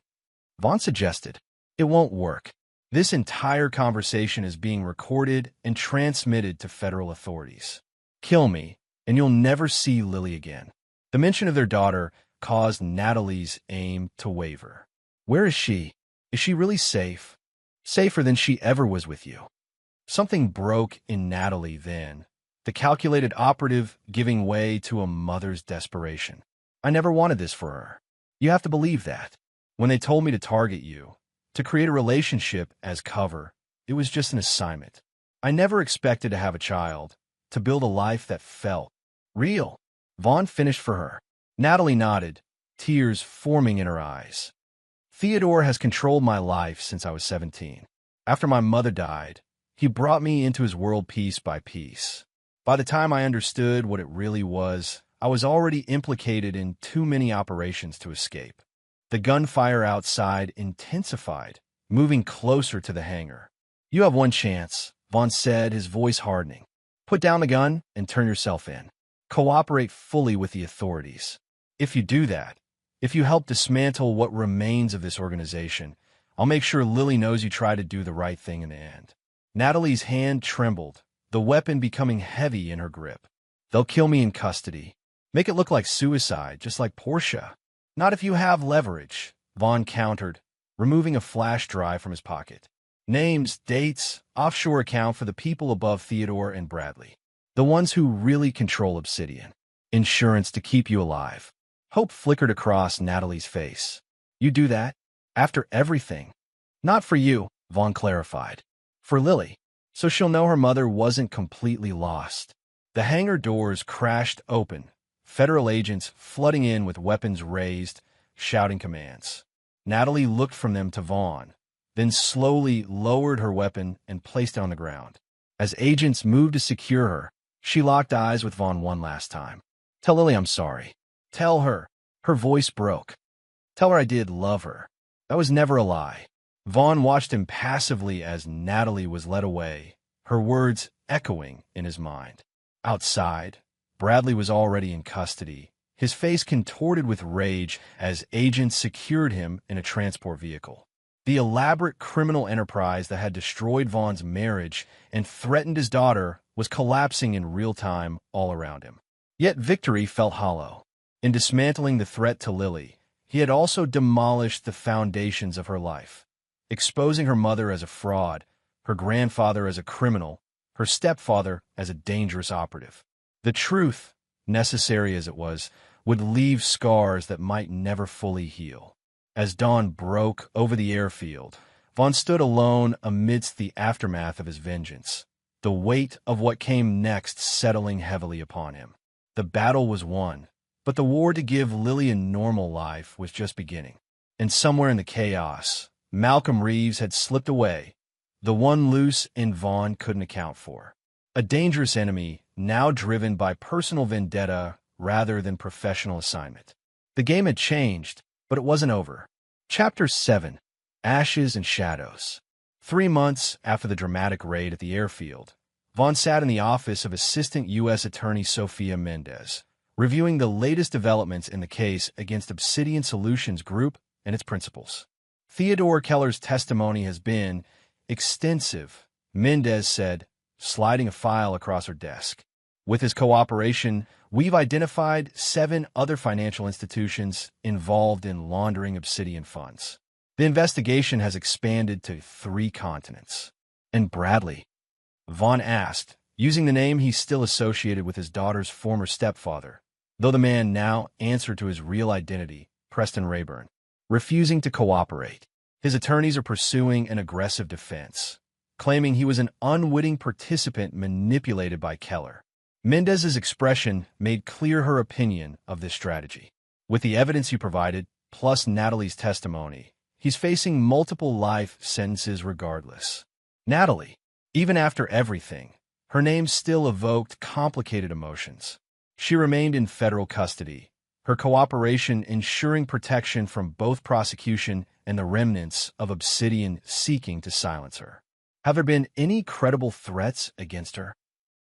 Vaughn suggested, it won't work. This entire conversation is being recorded and transmitted to federal authorities. Kill me, and you'll never see Lily again. The mention of their daughter caused Natalie's aim to waver. Where is she? Is she really safe? Safer than she ever was with you. Something broke in Natalie then, the calculated operative giving way to a mother's desperation. I never wanted this for her. You have to believe that. When they told me to target you, to create a relationship as cover, it was just an assignment. I never expected to have a child, to build a life that felt real. Vaughn finished for her. Natalie nodded, tears forming in her eyes. Theodore has controlled my life since I was 17. After my mother died, he brought me into his world piece by piece. By the time I understood what it really was, I was already implicated in too many operations to escape. The gunfire outside intensified, moving closer to the hangar. You have one chance, Vaughn said, his voice hardening. Put down the gun and turn yourself in. Cooperate fully with the authorities. If you do that, if you help dismantle what remains of this organization, I'll make sure Lily knows you tried to do the right thing in the end. Natalie's hand trembled, the weapon becoming heavy in her grip. They'll kill me in custody. Make it look like suicide, just like Portia. Not if you have leverage, Vaughn countered, removing a flash drive from his pocket. Names, dates, offshore account for the people above Theodore and Bradley. The ones who really control Obsidian. Insurance to keep you alive. Hope flickered across Natalie's face. You do that? After everything? Not for you, Vaughn clarified. For Lily. So she'll know her mother wasn't completely lost. The hangar doors crashed open, federal agents flooding in with weapons raised, shouting commands. Natalie looked from them to Vaughn, then slowly lowered her weapon and placed it on the ground. As agents moved to secure her, she locked eyes with Vaughn one last time. Tell Lily I'm sorry. Tell her. Her voice broke. Tell her I did love her. That was never a lie. Vaughn watched him passively as Natalie was led away, her words echoing in his mind. Outside, Bradley was already in custody, his face contorted with rage as agents secured him in a transport vehicle. The elaborate criminal enterprise that had destroyed Vaughn's marriage and threatened his daughter was collapsing in real time all around him. Yet victory felt hollow. In dismantling the threat to Lily, he had also demolished the foundations of her life, exposing her mother as a fraud, her grandfather as a criminal, her stepfather as a dangerous operative. The truth, necessary as it was, would leave scars that might never fully heal. As dawn broke over the airfield, Vaughn stood alone amidst the aftermath of his vengeance, the weight of what came next settling heavily upon him. The battle was won, but the war to give Lily a normal life was just beginning. And somewhere in the chaos, Malcolm Reeves had slipped away, the one loose and Vaughn couldn't account for. A dangerous enemy, now driven by personal vendetta rather than professional assignment. The game had changed, but it wasn't over. Chapter 7. Ashes and Shadows. 3 months after the dramatic raid at the airfield, Vaughn sat in the office of Assistant U.S. Attorney Sophia Mendez, reviewing the latest developments in the case against Obsidian Solutions Group and its principals. Theodore Keller's testimony has been extensive, Mendez said, sliding a file across her desk. With his cooperation, we've identified 7 other financial institutions involved in laundering Obsidian funds. The investigation has expanded to 3 continents. And Bradley? Vaughn asked, using the name he still associated with his daughter's former stepfather, though the man now answered to his real identity, Preston Rayburn. Refusing to cooperate, his attorneys are pursuing an aggressive defense, claiming he was an unwitting participant manipulated by Keller. Mendez's expression made clear her opinion of this strategy. With the evidence he provided, plus Natalie's testimony, he's facing multiple life sentences regardless. Natalie, even after everything, her name still evoked complicated emotions. She remained in federal custody, her cooperation ensuring protection from both prosecution and the remnants of Obsidian seeking to silence her. Have there been any credible threats against her?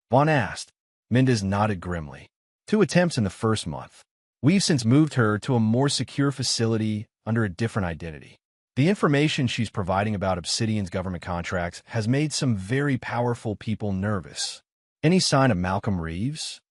Vaughn asked. Mendez nodded grimly. 2 attempts in the first month. We've since moved her to a more secure facility under a different identity. The information she's providing about Obsidian's government contracts has made some very powerful people nervous. Any sign of Malcolm Reeves?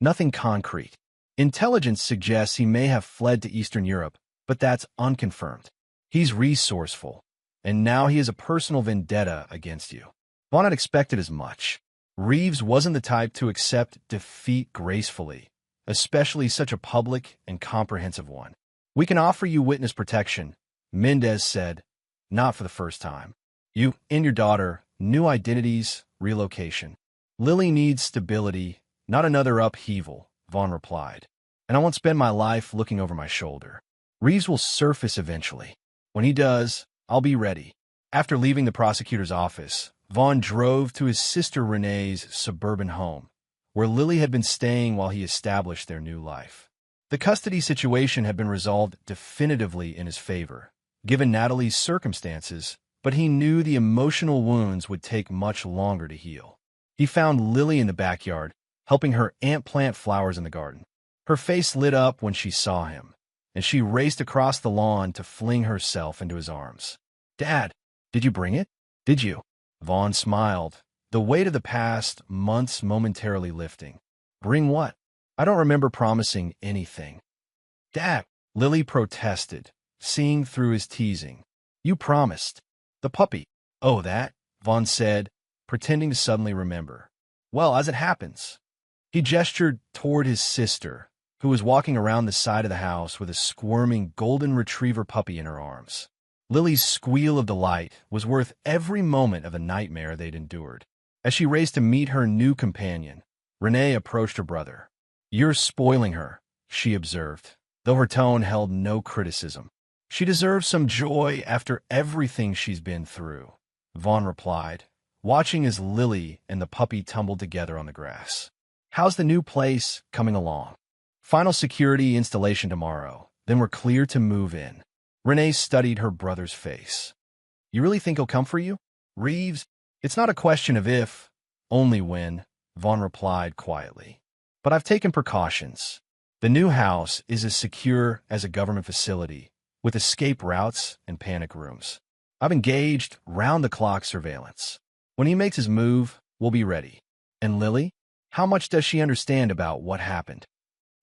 Nothing concrete. Intelligence suggests he may have fled to Eastern Europe, but that's unconfirmed. He's resourceful, and now he has a personal vendetta against you. Vaughn had expected as much. Reeves wasn't the type to accept defeat gracefully, especially such a public and comprehensive one. We can offer you witness protection, Mendez said, not for the first time. You and your daughter, new identities, relocation. Lily needs stability, not another upheaval, Vaughn replied. And I won't spend my life looking over my shoulder. Reeves will surface eventually. When he does, I'll be ready. After leaving the prosecutor's office, Vaughn drove to his sister Renee's suburban home, where Lily had been staying while he established their new life. The custody situation had been resolved definitively in his favor, given Natalie's circumstances, but he knew the emotional wounds would take much longer to heal. He found Lily in the backyard, helping her aunt plant flowers in the garden. Her face lit up when she saw him, and she raced across the lawn to fling herself into his arms. Dad, did you bring it? Did you? Vaughn smiled, the weight of the past months momentarily lifting. Bring what? I don't remember promising anything. Dad, Lily protested, seeing through his teasing. You promised. The puppy. Oh, that? Vaughn said, pretending to suddenly remember. Well, as it happens. He gestured toward his sister, who was walking around the side of the house with a squirming golden retriever puppy in her arms. Lily's squeal of delight was worth every moment of the nightmare they'd endured. As she raced to meet her new companion, Renee approached her brother. You're spoiling her, she observed, though her tone held no criticism. She deserves some joy after everything she's been through, Vaughn replied, watching as Lily and the puppy tumbled together on the grass. How's the new place coming along? Final security installation tomorrow, then we're clear to move in. Renee studied her brother's face. You really think he'll come for you? Reeves? It's not a question of if, only when, Vaughn replied quietly. But I've taken precautions. The new house is as secure as a government facility, with escape routes and panic rooms. I've engaged round-the-clock surveillance. When he makes his move, we'll be ready. And Lily? How much does she understand about what happened?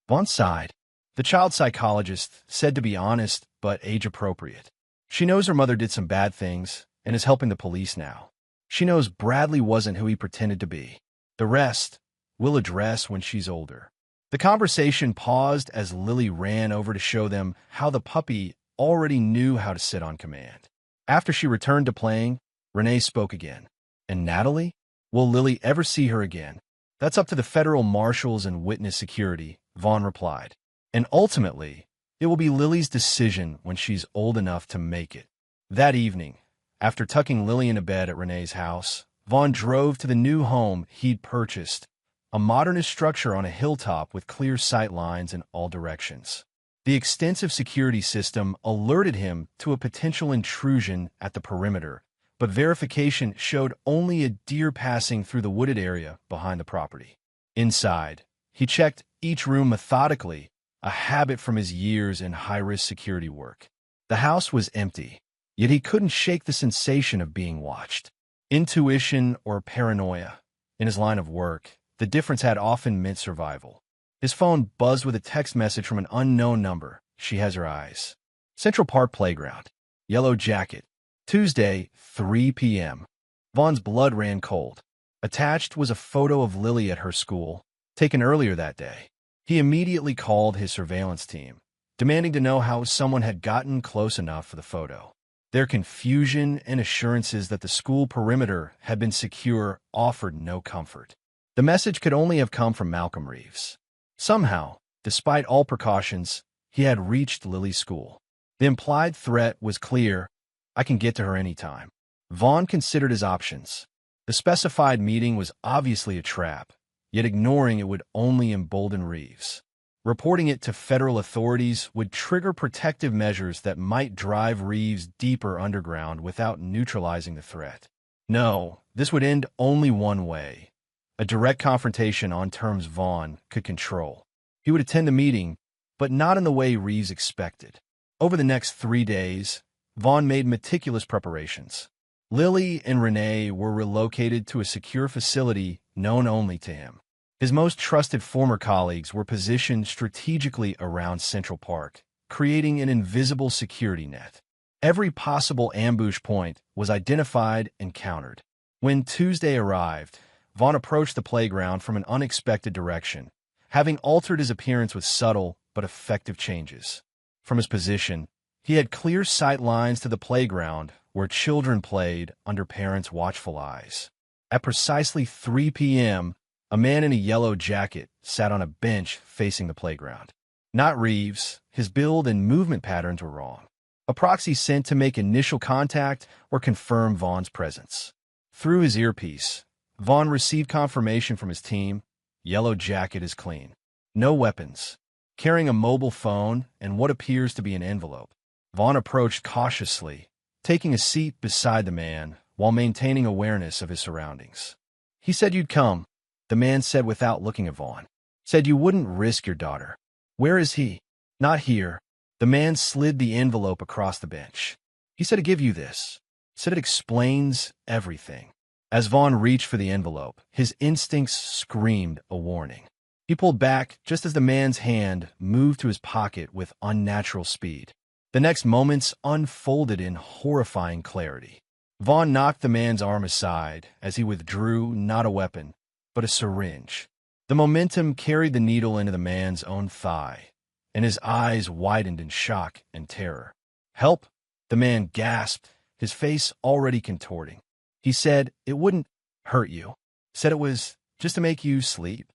Vaughn sighed. The child psychologist said to be honest but age-appropriate. She knows her mother did some bad things and is helping the police now. She knows Bradley wasn't who he pretended to be. The rest we'll address when she's older. The conversation paused as Lily ran over to show them how the puppy already knew how to sit on command. After she returned to playing, Renee spoke again. And Natalie? Will Lily ever see her again? That's up to the federal marshals and witness security, Vaughn replied. And ultimately, it will be Lily's decision when she's old enough to make it. That evening, after tucking Lily into bed at Renee's house, Vaughn drove to the new home he'd purchased, a modernist structure on a hilltop with clear sight lines in all directions. The extensive security system alerted him to a potential intrusion at the perimeter, but verification showed only a deer passing through the wooded area behind the property. Inside, he checked each room methodically, a habit from his years in high-risk security work. The house was empty, yet he couldn't shake the sensation of being watched. Intuition or paranoia. In his line of work, the difference had often meant survival. His phone buzzed with a text message from an unknown number. She has her eyes. Central Park Playground. Yellow Jacket. Tuesday, 3 p.m. Vaughn's blood ran cold. Attached was a photo of Lily at her school, taken earlier that day. He immediately called his surveillance team, demanding to know how someone had gotten close enough for the photo. Their confusion and assurances that the school perimeter had been secure offered no comfort. The message could only have come from Malcolm Reeves. Somehow, despite all precautions, he had reached Lily's school. The implied threat was clear: I can get to her anytime. Vaughn considered his options. The specified meeting was obviously a trap, yet ignoring it would only embolden Reeves. Reporting it to federal authorities would trigger protective measures that might drive Reeves deeper underground without neutralizing the threat. No, this would end only one way: a direct confrontation on terms Vaughn could control. He would attend the meeting, but not in the way Reeves expected. Over the next 3 days, Vaughn made meticulous preparations. Lily and Renee were relocated to a secure facility known only to him. His most trusted former colleagues were positioned strategically around Central Park, creating an invisible security net. Every possible ambush point was identified and countered. When Tuesday arrived, Vaughn approached the playground from an unexpected direction, having altered his appearance with subtle but effective changes. From his position, he had clear sight lines to the playground where children played under parents' watchful eyes. At precisely 3 p.m., a man in a yellow jacket sat on a bench facing the playground. Not Reeves. His build and movement patterns were wrong. A proxy sent to make initial contact or confirm Vaughn's presence. Through his earpiece, Vaughn received confirmation from his team: Yellow jacket is clean. No weapons. Carrying a mobile phone and what appears to be an envelope, Vaughn approached cautiously, taking a seat beside the man while maintaining awareness of his surroundings. He said you'd come, the man said without looking at Vaughn. Said you wouldn't risk your daughter. Where is he? Not here. The man slid the envelope across the bench. He said to give you this. Said it explains everything. As Vaughn reached for the envelope, his instincts screamed a warning. He pulled back just as the man's hand moved to his pocket with unnatural speed. The next moments unfolded in horrifying clarity. Vaughn knocked the man's arm aside as he withdrew not a weapon, but a syringe. The momentum carried the needle into the man's own thigh, and his eyes widened in shock and terror. Help! The man gasped, his face already contorting. He said it wouldn't hurt you. Said it was just to make you sleep.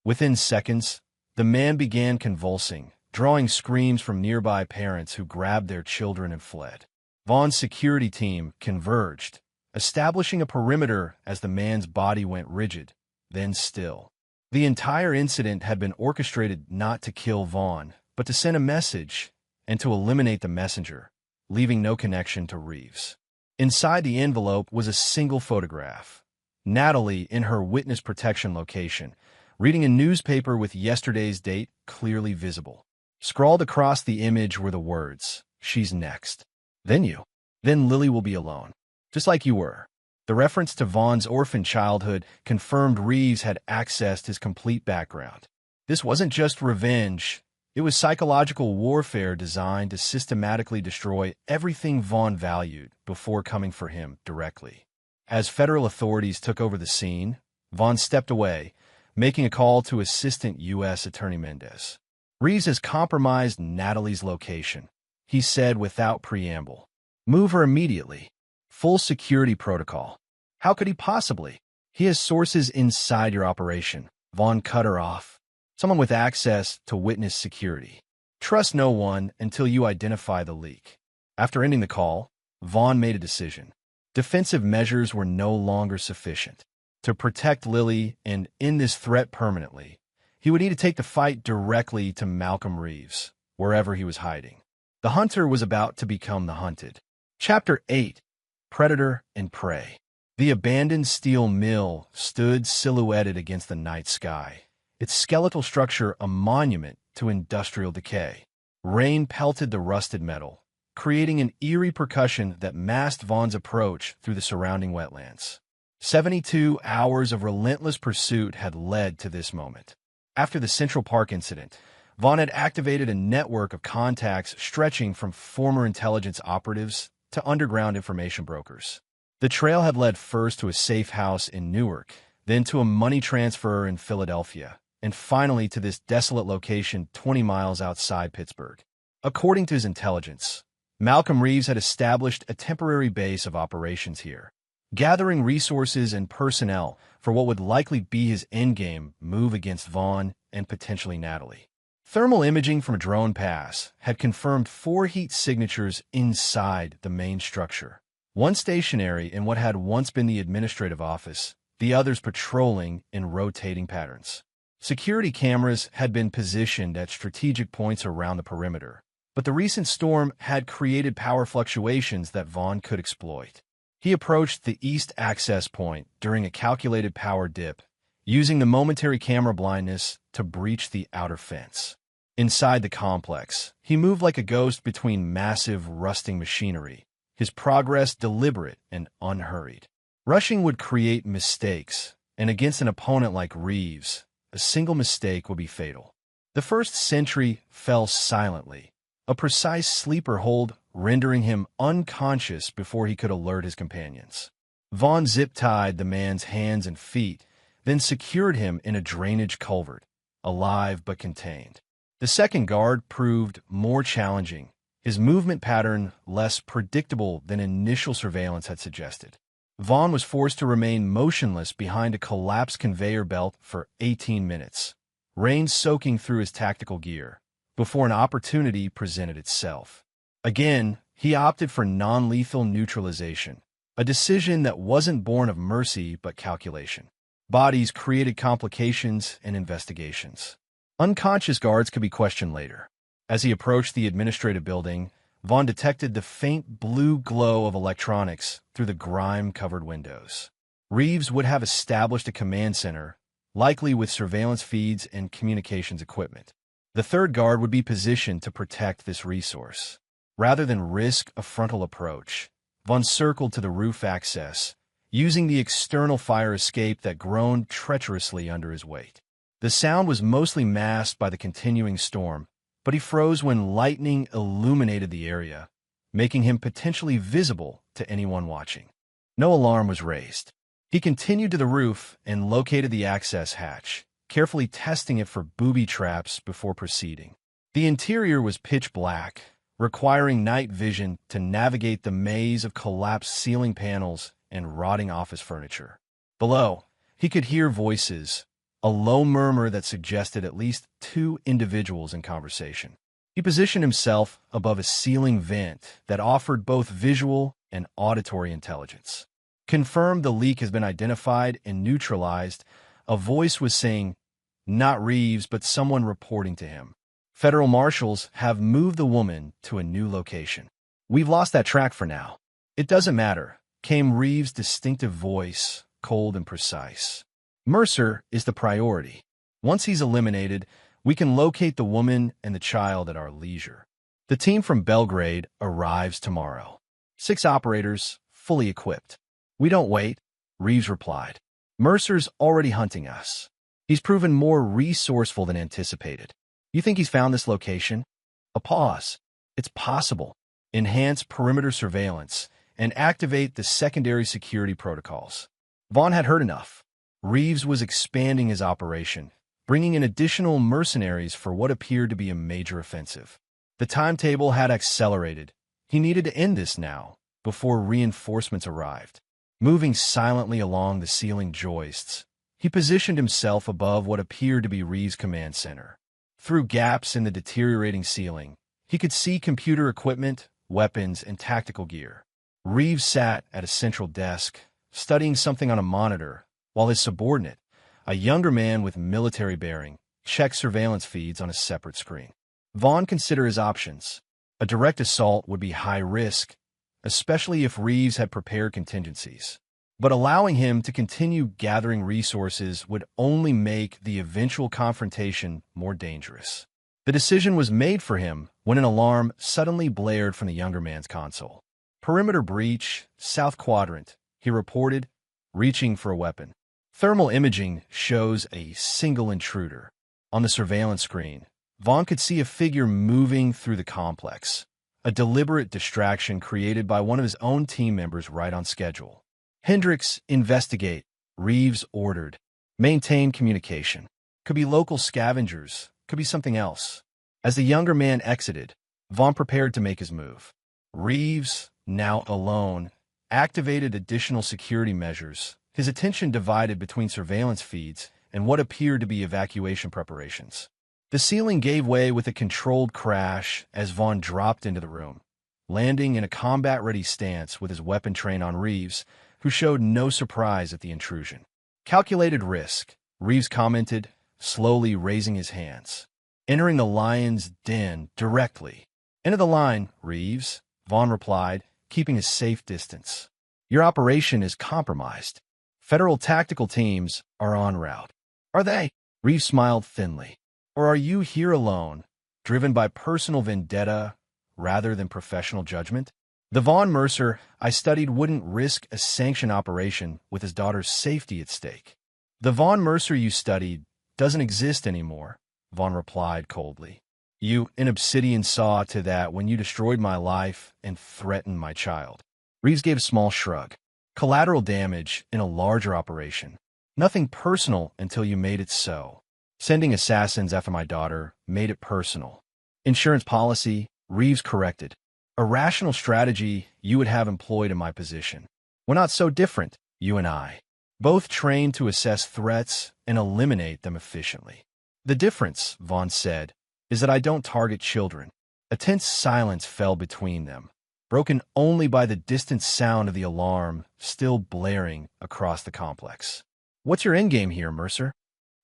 Within seconds, the man began convulsing, drawing screams from nearby parents who grabbed their children and fled. Vaughn's security team converged, establishing a perimeter as the man's body went rigid, then still. The entire incident had been orchestrated not to kill Vaughn, but to send a message and to eliminate the messenger, leaving no connection to Reeves. Inside the envelope was a single photograph: Natalie in her witness protection location, reading a newspaper with yesterday's date clearly visible. Scrawled across the image were the words, "She's next. Then you. Then Lily will be alone. Just like you were." The reference to Vaughn's orphan childhood confirmed Reeves had accessed his complete background. This wasn't just revenge. It was psychological warfare designed to systematically destroy everything Vaughn valued before coming for him directly. As federal authorities took over the scene, Vaughn stepped away, making a call to Assistant U.S. Attorney Mendez. Reeves has compromised Natalie's location, he said without preamble. Move her immediately. Full security protocol. How could he possibly? He has sources inside your operation. Vaughn cut her off. Someone with access to witness security. Trust no one until you identify the leak. After ending the call, Vaughn made a decision. Defensive measures were no longer sufficient. To protect Lily and end this threat permanently, he would need to take the fight directly to Malcolm Reeves, wherever he was hiding. The hunter was about to become the hunted. Chapter 8: Predator and Prey. The abandoned steel mill stood silhouetted against the night sky, its skeletal structure a monument to industrial decay. Rain pelted the rusted metal, creating an eerie percussion that masked Vaughn's approach through the surrounding wetlands. 72 hours of relentless pursuit had led to this moment. After the Central Park incident, Vaughn had activated a network of contacts stretching from former intelligence operatives to underground information brokers. The trail had led first to a safe house in Newark, then to a money transfer in Philadelphia, and finally to this desolate location 20 miles outside Pittsburgh. According to his intelligence, Malcolm Reeves had established a temporary base of operations here, gathering resources and personnel for what would likely be his endgame move against Vaughn and potentially Natalie. Thermal imaging from a drone pass had confirmed 4 heat signatures inside the main structure, one stationary in what had once been the administrative office, the others patrolling in rotating patterns. Security cameras had been positioned at strategic points around the perimeter, but the recent storm had created power fluctuations that Vaughn could exploit. He approached the east access point during a calculated power dip, using the momentary camera blindness to breach the outer fence. Inside the complex, he moved like a ghost between massive, rusting machinery, his progress deliberate and unhurried. Rushing would create mistakes, and against an opponent like Reeves, a single mistake would be fatal. The first sentry fell silently, a precise sleeper hold rendering him unconscious before he could alert his companions. Vaughn zip-tied the man's hands and feet, then secured him in a drainage culvert, alive but contained. The second guard proved more challenging, his movement pattern less predictable than initial surveillance had suggested. Vaughn was forced to remain motionless behind a collapsed conveyor belt for 18 minutes, rain soaking through his tactical gear, before an opportunity presented itself. Again, he opted for non-lethal neutralization, a decision that wasn't born of mercy but calculation. Bodies created complications and investigations. Unconscious guards could be questioned later. As he approached the administrative building, Vaughn detected the faint blue glow of electronics through the grime-covered windows. Reeves would have established a command center, likely with surveillance feeds and communications equipment. The third guard would be positioned to protect this resource. Rather than risk a frontal approach, Vaughn circled to the roof access, using the external fire escape that groaned treacherously under his weight. The sound was mostly masked by the continuing storm, but he froze when lightning illuminated the area, making him potentially visible to anyone watching. No alarm was raised. He continued to the roof and located the access hatch, carefully testing it for booby traps before proceeding. The interior was pitch black, requiring night vision to navigate the maze of collapsed ceiling panels and rotting office furniture. Below, he could hear voices, a low murmur that suggested at least 2 individuals in conversation. He positioned himself above a ceiling vent that offered both visual and auditory intelligence. Confirmed the leak has been identified and neutralized, a voice was saying, "Not Reeves, but someone reporting to him. Federal marshals have moved the woman to a new location. We've lost that track for now." "It doesn't matter," came Reeves' distinctive voice, cold and precise. "Mercer is the priority. Once he's eliminated, we can locate the woman and the child at our leisure. The team from Belgrade arrives tomorrow. 6 operators, fully equipped." "We don't wait," Reeves replied. "Mercer's already hunting us. He's proven more resourceful than anticipated. You think he's found this location?" A pause. "It's possible. Enhance perimeter surveillance and activate the secondary security protocols." Vaughn had heard enough. Reeves was expanding his operation, bringing in additional mercenaries for what appeared to be a major offensive. The timetable had accelerated. He needed to end this now, before reinforcements arrived. Moving silently along the ceiling joists, he positioned himself above what appeared to be Reeves' command center. Through gaps in the deteriorating ceiling, he could see computer equipment, weapons, and tactical gear. Reeves sat at a central desk, studying something on a monitor, while his subordinate, a younger man with military bearing, checked surveillance feeds on a separate screen. Vaughn considered his options. A direct assault would be high risk, especially if Reeves had prepared contingencies. But allowing him to continue gathering resources would only make the eventual confrontation more dangerous. The decision was made for him when an alarm suddenly blared from the younger man's console. "Perimeter breach, south quadrant," he reported, reaching for a weapon. Thermal imaging shows a single intruder. On the surveillance screen, Vaughn could see a figure moving through the complex, a deliberate distraction created by one of his own team members right on schedule. "Hendricks, investigate," Reeves ordered. Maintain communication. Could be local scavengers, could be something else. As the younger man exited, Vaughn prepared to make his move. Reeves, now alone, activated additional security measures, his attention divided between surveillance feeds and what appeared to be evacuation preparations. The ceiling gave way with a controlled crash as Vaughn dropped into the room, landing in a combat-ready stance with his weapon trained on Reeves, who showed no surprise at the intrusion. Calculated risk, Reeves commented, slowly raising his hands. Entering the lion's den directly. Enter the line, Reeves, Vaughn replied, keeping a safe distance. Your operation is compromised. Federal tactical teams are en route. Are they? Reeves smiled thinly. Or are you here alone, driven by personal vendetta rather than professional judgment? The Vaughn Mercer I studied wouldn't risk a sanctioned operation with his daughter's safety at stake. The Vaughn Mercer you studied doesn't exist anymore, Vaughn replied coldly. You in Obsidian saw to that when you destroyed my life and threatened my child. Reeves gave a small shrug. Collateral damage in a larger operation. Nothing personal until you made it so. Sending assassins after my daughter made it personal. Insurance policy, Reeves corrected. A rational strategy you would have employed in my position. We're not so different, you and I. Both trained to assess threats and eliminate them efficiently. The difference, Vaughn said, is that I don't target children. A tense silence fell between them, broken only by the distant sound of the alarm still blaring across the complex. What's your endgame here, Mercer?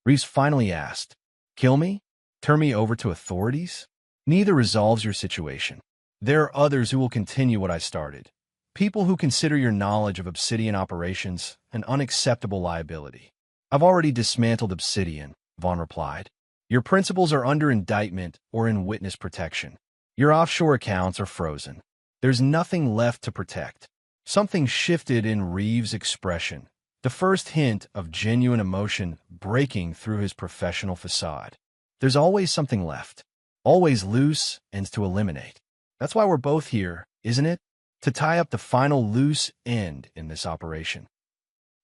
Reeves finally asked. Kill me? Turn me over to authorities? Neither resolves your situation. There are others who will continue what I started. People who consider your knowledge of Obsidian operations an unacceptable liability. I've already dismantled Obsidian, Vaughn replied. Your principals are under indictment or in witness protection. Your offshore accounts are frozen. There's nothing left to protect. Something shifted in Reeves' expression, the first hint of genuine emotion breaking through his professional facade. There's always something left. Always loose ends to eliminate. That's why we're both here, isn't it? To tie up the final loose end in this operation.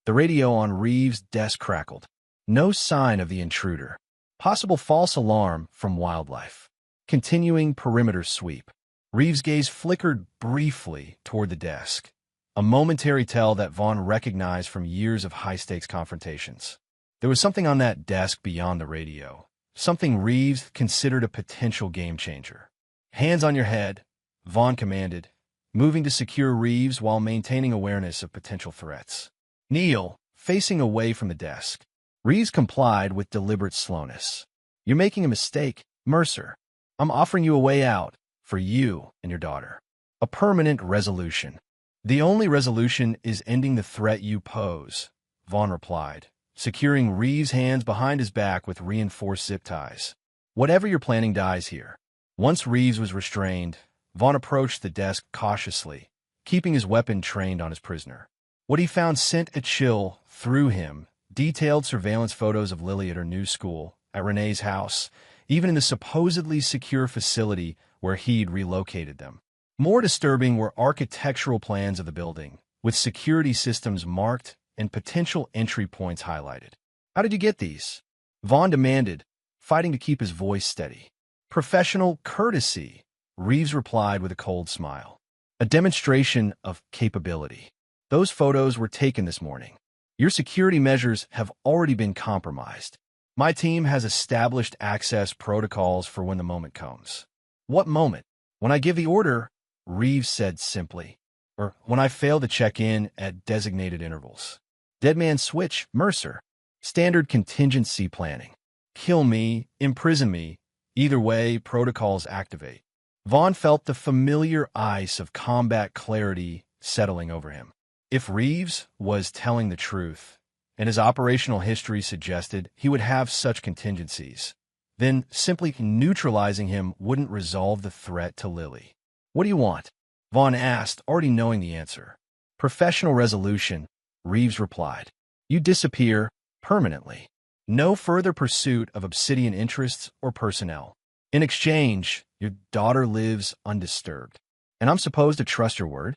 The radio on Reeves' desk crackled. No sign of the intruder. Possible false alarm from wildlife. Continuing perimeter sweep. Reeves' gaze flickered briefly toward the desk. A momentary tell that Vaughn recognized from years of high-stakes confrontations. There was something on that desk beyond the radio. Something Reeves considered a potential game-changer. Hands on your head, Vaughn commanded, moving to secure Reeves while maintaining awareness of potential threats. Kneel, facing away from the desk. Reeves complied with deliberate slowness. You're making a mistake, Mercer. I'm offering you a way out, for you and your daughter. A permanent resolution. The only resolution is ending the threat you pose, Vaughn replied, securing Reeves' hands behind his back with reinforced zip ties. Whatever you're planning dies here. Once Reeves was restrained, Vaughn approached the desk cautiously, keeping his weapon trained on his prisoner. What he found sent a chill through him. Detailed surveillance photos of Lily at her new school, at Renee's house, even in the supposedly secure facility where he'd relocated them. More disturbing were architectural plans of the building, with security systems marked and potential entry points highlighted. How did you get these? Vaughn demanded, fighting to keep his voice steady. Professional courtesy, Reeves replied with a cold smile. A demonstration of capability. Those photos were taken this morning. Your security measures have already been compromised. My team has established access protocols for when the moment comes. What moment? When I give the order, Reeves said simply, or when I fail to check in at designated intervals. Dead man switch, Mercer. Standard contingency planning. Kill me, imprison me. Either way, protocols activate. Vaughn felt the familiar ice of combat clarity settling over him. If Reeves was telling the truth, and his operational history suggested he would have such contingencies, then simply neutralizing him wouldn't resolve the threat to Lily. What do you want? Vaughn asked, already knowing the answer. Professional resolution, Reeves replied. You disappear permanently. No further pursuit of Obsidian interests or personnel. In exchange, your daughter lives undisturbed. And I'm supposed to trust your word?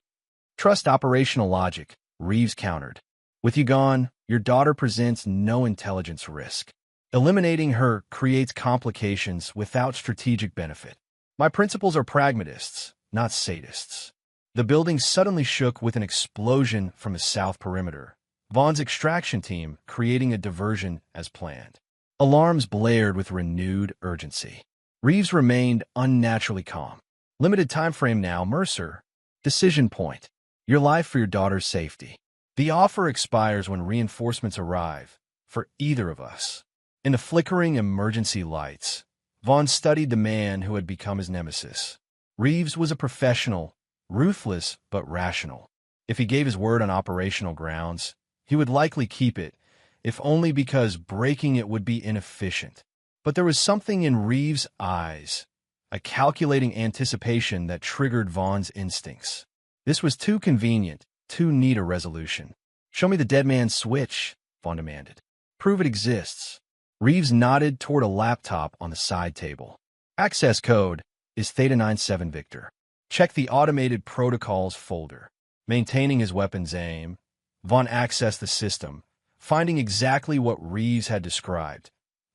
Trust operational logic, Reeves countered. With you gone, Your daughter presents no intelligence risk. Eliminating her creates complications without strategic benefit. My principals are pragmatists, not sadists. The building suddenly shook with an explosion from the south perimeter. Vaughn's extraction team creating a diversion as planned. Alarms blared with renewed urgency. Reeves remained unnaturally calm. Limited time frame now, Mercer. Decision point. Your life for your daughter's safety. The offer expires when reinforcements arrive, for either of us. In the flickering emergency lights, Vaughn studied the man who had become his nemesis. Reeves was a professional, ruthless but rational. If he gave his word on operational grounds, he would likely keep it, if only because breaking it would be inefficient. But there was something in Reeves' eyes, a calculating anticipation that triggered Vaughn's instincts. This was too convenient, too neat a resolution. Show me the dead man's switch, Vaughn demanded. Prove it exists. Reeves nodded toward a laptop on the side table. Access code is Theta 97 Victor. Check the automated protocols folder. Maintaining his weapon's aim, Vaughn accessed the system, finding exactly what Reeves had described.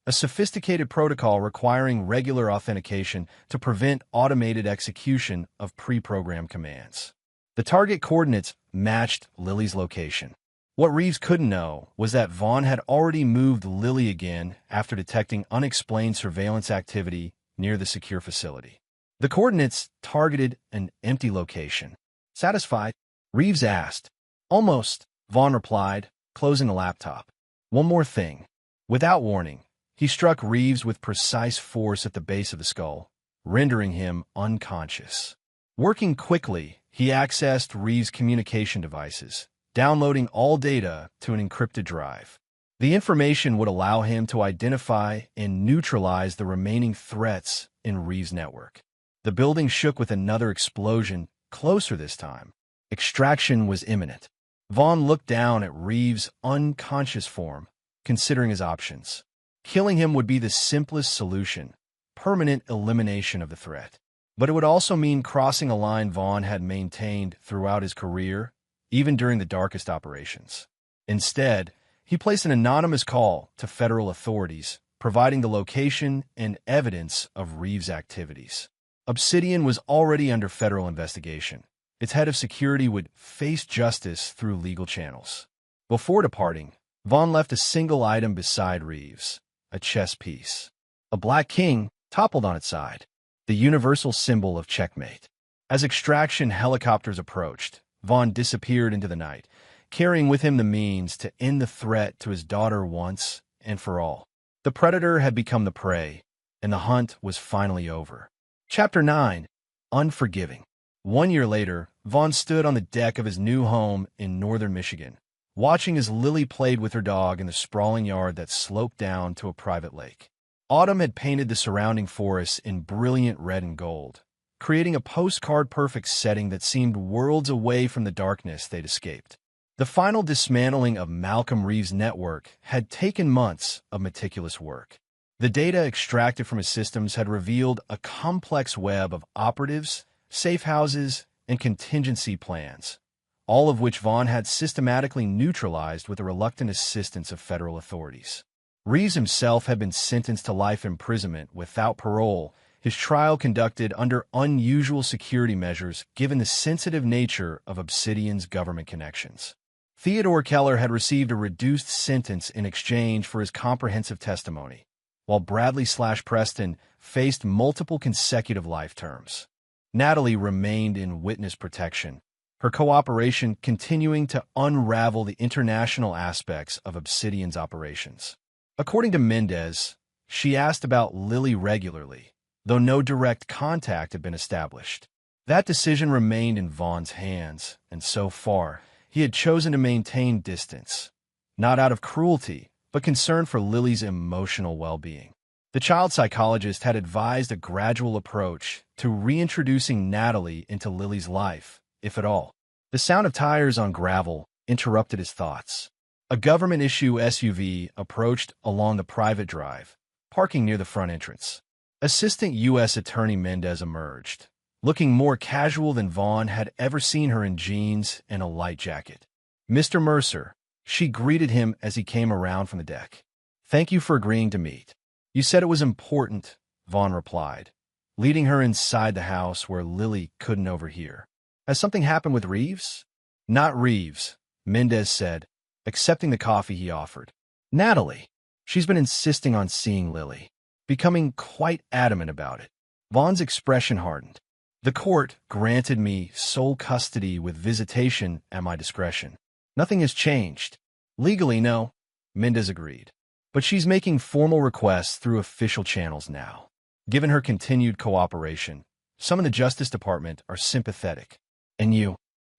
A sophisticated protocol requiring regular authentication to prevent automated execution of pre-programmed commands. The target coordinates matched Lily's location. What Reeves couldn't know was that Vaughn had already moved Lily again after detecting unexplained surveillance activity near the secure facility. The coordinates targeted an empty location. Satisfied? Reeves asked. Almost, Vaughn replied, closing the laptop. One more thing. Without warning, he struck Reeves with precise force at the base of the skull, rendering him unconscious. Working quickly, he accessed Reeves' communication devices, downloading all data to an encrypted drive. The information would allow him to identify and neutralize the remaining threats in Reeves' network. The building shook with another explosion, closer this time. Extraction was imminent. Vaughn looked down at Reeves' unconscious form, considering his options. Killing him would be the simplest solution, permanent elimination of the threat. But it would also mean crossing a line Vaughn had maintained throughout his career, even during the darkest operations. Instead, he placed an anonymous call to federal authorities, providing the location and evidence of Reeves' activities. Obsidian was already under federal investigation. Its head of security would face justice through legal channels. Before departing, Vaughn left a single item beside Reeves, a chess piece. A black king toppled on its side, the universal symbol of checkmate. As extraction helicopters approached, Vaughn disappeared into the night, carrying with him the means to end the threat to his daughter once and for all. The predator had become the prey, and the hunt was finally over. Chapter 9. Unforgiving. 1 year later, Vaughn stood on the deck of his new home in northern Michigan, watching as Lily played with her dog in the sprawling yard that sloped down to a private lake. Autumn had painted the surrounding forests in brilliant red and gold, creating a postcard-perfect setting that seemed worlds away from the darkness they'd escaped. The final dismantling of Malcolm Reeves' network had taken months of meticulous work. The data extracted from his systems had revealed a complex web of operatives, safe houses, and contingency plans, all of which Vaughn had systematically neutralized with the reluctant assistance of federal authorities. Reeves himself had been sentenced to life imprisonment without parole, his trial conducted under unusual security measures given the sensitive nature of Obsidian's government connections. Theodore Keller had received a reduced sentence in exchange for his comprehensive testimony, while Bradley/Preston faced multiple consecutive life terms. Natalie remained in witness protection, her cooperation continuing to unravel the international aspects of Obsidian's operations. According to Mendez, she asked about Lily regularly, though no direct contact had been established. That decision remained in Vaughn's hands, and so far, he had chosen to maintain distance, not out of cruelty, but concern for Lily's emotional well-being. The child psychologist had advised a gradual approach to reintroducing Natalie into Lily's life, if at all. The sound of tires on gravel interrupted his thoughts. A government-issue SUV approached along the private drive, parking near the front entrance. Assistant U.S. Attorney Mendez emerged, looking more casual than Vaughn had ever seen her in jeans and a light jacket. "Mr. Mercer," She greeted him as he came around from the deck. "Thank you for agreeing to meet." "You said it was important," Vaughn replied, leading her inside the house where Lily couldn't overhear. "Has something happened with Reeves?" "Not Reeves," Mendez said, accepting the coffee he offered. "Natalie. She's been insisting on seeing Lily, becoming quite adamant about it." Vaughn's expression hardened. "The court granted me sole custody with visitation at my discretion. Nothing has changed." "Legally, no," Mendez agreed. "But she's making formal requests through official channels now." Given her continued cooperation, some in the Justice Department are sympathetic. "And you?"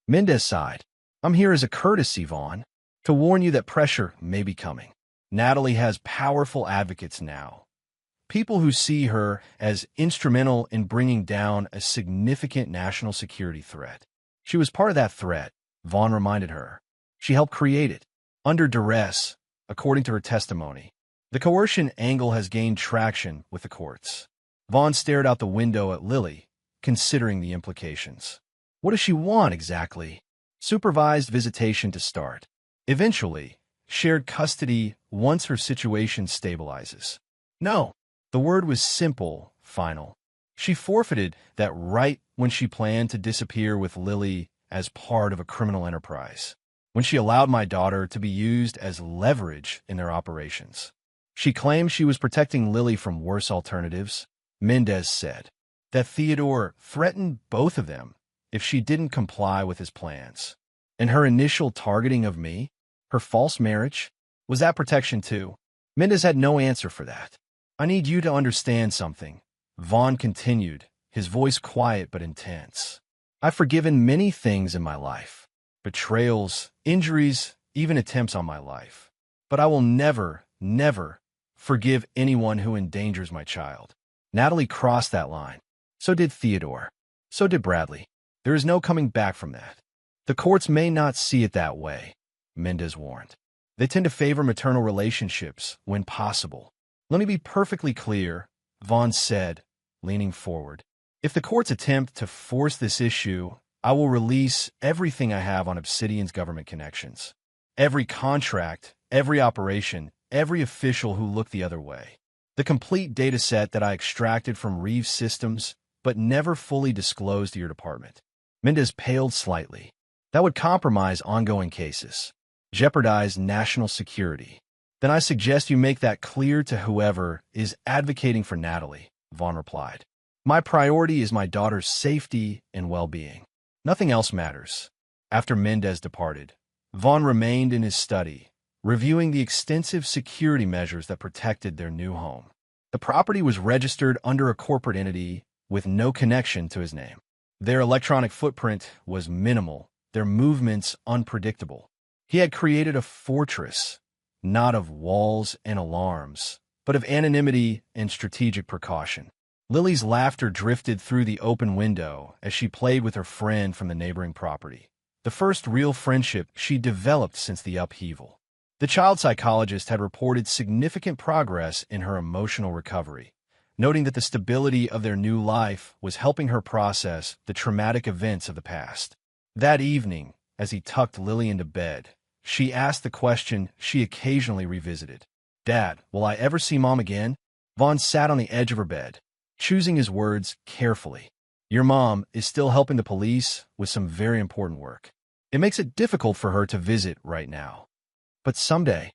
Mendez sighed. "I'm here as a courtesy, Vaughn, to warn you that pressure may be coming. Natalie has powerful advocates now. People who see her as instrumental in bringing down a significant national security threat. She was part of that threat," Vaughn reminded her. "She helped create it, under duress, according to her testimony. The coercion angle has gained traction with the courts." Vaughn stared out the window at Lily, considering the implications. What does she want exactly? Supervised visitation to start. Eventually, shared custody once her situation stabilizes. No, the word was simple, final. She forfeited that right when she planned to disappear with Lily as part of a criminal enterprise, when she allowed my daughter to be used as leverage in their operations. She claimed she was protecting Lily from worse alternatives, Mendez said, that Theodore threatened both of them if she didn't comply with his plans. And her initial targeting of me, her false marriage, was that protection too? Mendez had no answer for that. "I need you to understand something," Vaughn continued, his voice quiet but intense. "I've forgiven many things in my life. Betrayals, injuries, even attempts on my life. But I will never, never forgive anyone who endangers my child." Natalie crossed that line. So did Theodore. So did Bradley. There is no coming back from that. The courts may not see it that way, Mendez warned. They tend to favor maternal relationships when possible. "Let me be perfectly clear," Vaughn said, leaning forward. "If the courts attempt to force this issue, I will release everything I have on Obsidian's government connections. Every contract, every operation, every official who looked the other way. The complete data set that I extracted from Reeves' systems, but never fully disclosed to your department." Mendez paled slightly. "That would compromise ongoing cases, jeopardize national security." "Then I suggest you make that clear to whoever is advocating for Natalie," Vaughn replied. "My priority is my daughter's safety and well-being. Nothing else matters." After Mendez departed, Vaughn remained in his study, reviewing the extensive security measures that protected their new home. The property was registered under a corporate entity with no connection to his name. Their electronic footprint was minimal, their movements unpredictable. He had created a fortress, not of walls and alarms, but of anonymity and strategic precaution. Lily's laughter drifted through the open window as she played with her friend from the neighboring property, the first real friendship she developed since the upheaval. The child psychologist had reported significant progress in her emotional recovery, noting that the stability of their new life was helping her process the traumatic events of the past. That evening, as he tucked Lily into bed, she asked the question she occasionally revisited. "Dad, will I ever see Mom again?" Vaughn sat on the edge of her bed, choosing his words carefully. "Your mom is still helping the police with some very important work. It makes it difficult for her to visit right now. But someday,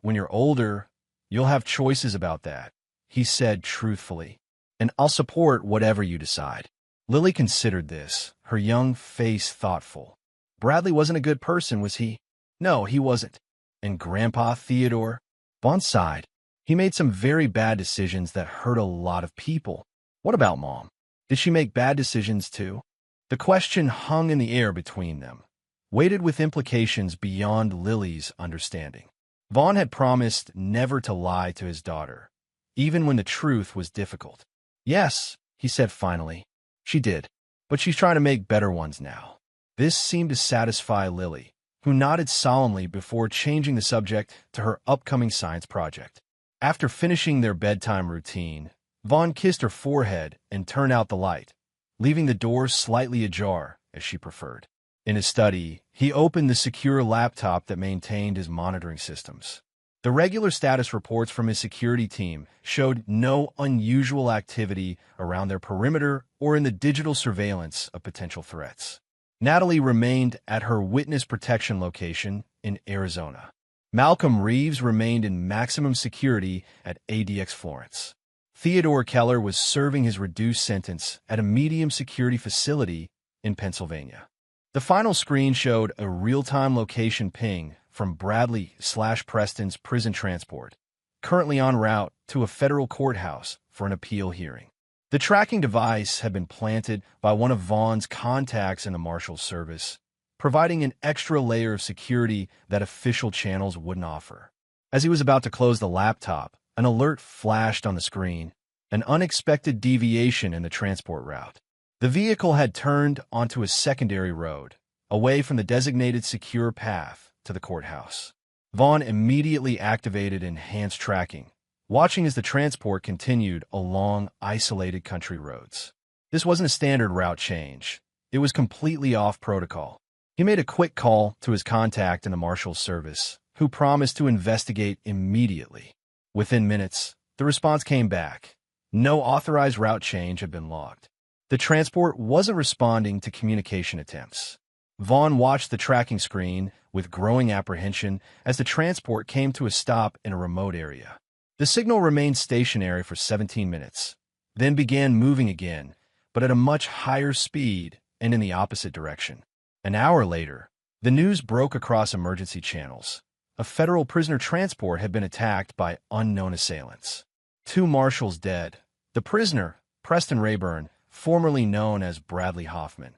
when you're older, you'll have choices about that," he said truthfully. "And I'll support whatever you decide." Lily considered this, her young face thoughtful. Bradley wasn't a good person, was he? No, he wasn't. And Grandpa Theodore? Vaughn sighed. He made some very bad decisions that hurt a lot of people. What about Mom? Did she make bad decisions too? The question hung in the air between them, weighted with implications beyond Lily's understanding. Vaughn had promised never to lie to his daughter, even when the truth was difficult. "Yes," he said finally, "she did. But she's trying to make better ones now." This seemed to satisfy Lily, who nodded solemnly before changing the subject to her upcoming science project. After finishing their bedtime routine, Vaughn kissed her forehead and turned out the light, leaving the door slightly ajar, as she preferred. In his study, he opened the secure laptop that maintained his monitoring systems. The regular status reports from his security team showed no unusual activity around their perimeter or in the digital surveillance of potential threats. Natalie remained at her witness protection location in Arizona. Malcolm Reeves remained in maximum security at ADX Florence. Theodore Keller was serving his reduced sentence at a medium security facility in Pennsylvania. The final screen showed a real-time location ping from Bradley/Preston's prison transport, currently en route to a federal courthouse for an appeal hearing. The tracking device had been planted by one of Vaughn's contacts in the Marshal's Service, providing an extra layer of security that official channels wouldn't offer. As he was about to close the laptop, an alert flashed on the screen, an unexpected deviation in the transport route. The vehicle had turned onto a secondary road, away from the designated secure path to the courthouse. Vaughn immediately activated enhanced tracking, watching as the transport continued along isolated country roads. This wasn't a standard route change. It was completely off protocol. He made a quick call to his contact in the Marshal's Service, who promised to investigate immediately. Within minutes, the response came back. No authorized route change had been logged. The transport wasn't responding to communication attempts. Vaughn watched the tracking screen with growing apprehension as the transport came to a stop in a remote area. The signal remained stationary for 17 minutes, then began moving again, but at a much higher speed and in the opposite direction. An hour later, the news broke across emergency channels. A federal prisoner transport had been attacked by unknown assailants. 2 marshals dead. The prisoner, Preston Rayburn, formerly known as Bradley Hoffman,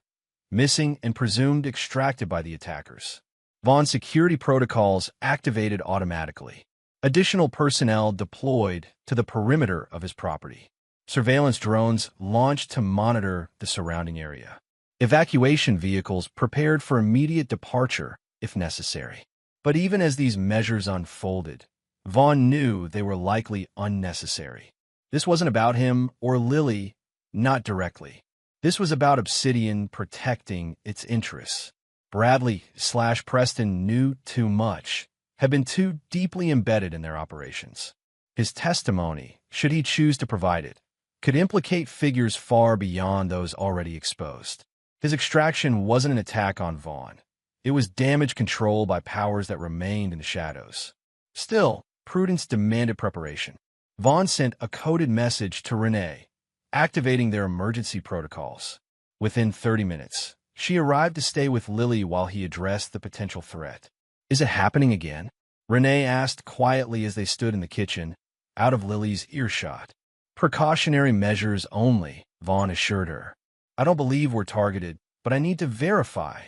missing and presumed extracted by the attackers. Vaughn's security protocols activated automatically. Additional personnel deployed to the perimeter of his property. Surveillance drones launched to monitor the surrounding area. Evacuation vehicles prepared for immediate departure if necessary. But even as these measures unfolded, Vaughn knew they were likely unnecessary. This wasn't about him or Lily, not directly. This was about Obsidian protecting its interests. Bradley/Preston knew too much, had been too deeply embedded in their operations. His testimony, should he choose to provide it, could implicate figures far beyond those already exposed. His extraction wasn't an attack on Vaughn. It was damage control by powers that remained in the shadows. Still, prudence demanded preparation. Vaughn sent a coded message to Renee, activating their emergency protocols. Within 30 minutes, she arrived to stay with Lily while he addressed the potential threat. "Is it happening again?" Renee asked quietly as they stood in the kitchen, out of Lily's earshot. "Precautionary measures only," Vaughn assured her. "I don't believe we're targeted, but I need to verify."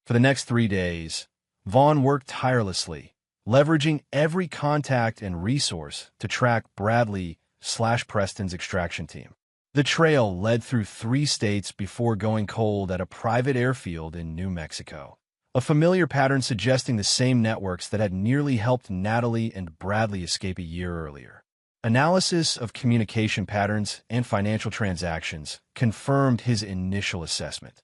For the next 3 days, Vaughn worked tirelessly, leveraging every contact and resource to track Bradley/Preston's extraction team. The trail led through 3 states before going cold at a private airfield in New Mexico, a familiar pattern suggesting the same networks that had nearly helped Natalie and Bradley escape a year earlier. Analysis of communication patterns and financial transactions confirmed his initial assessment.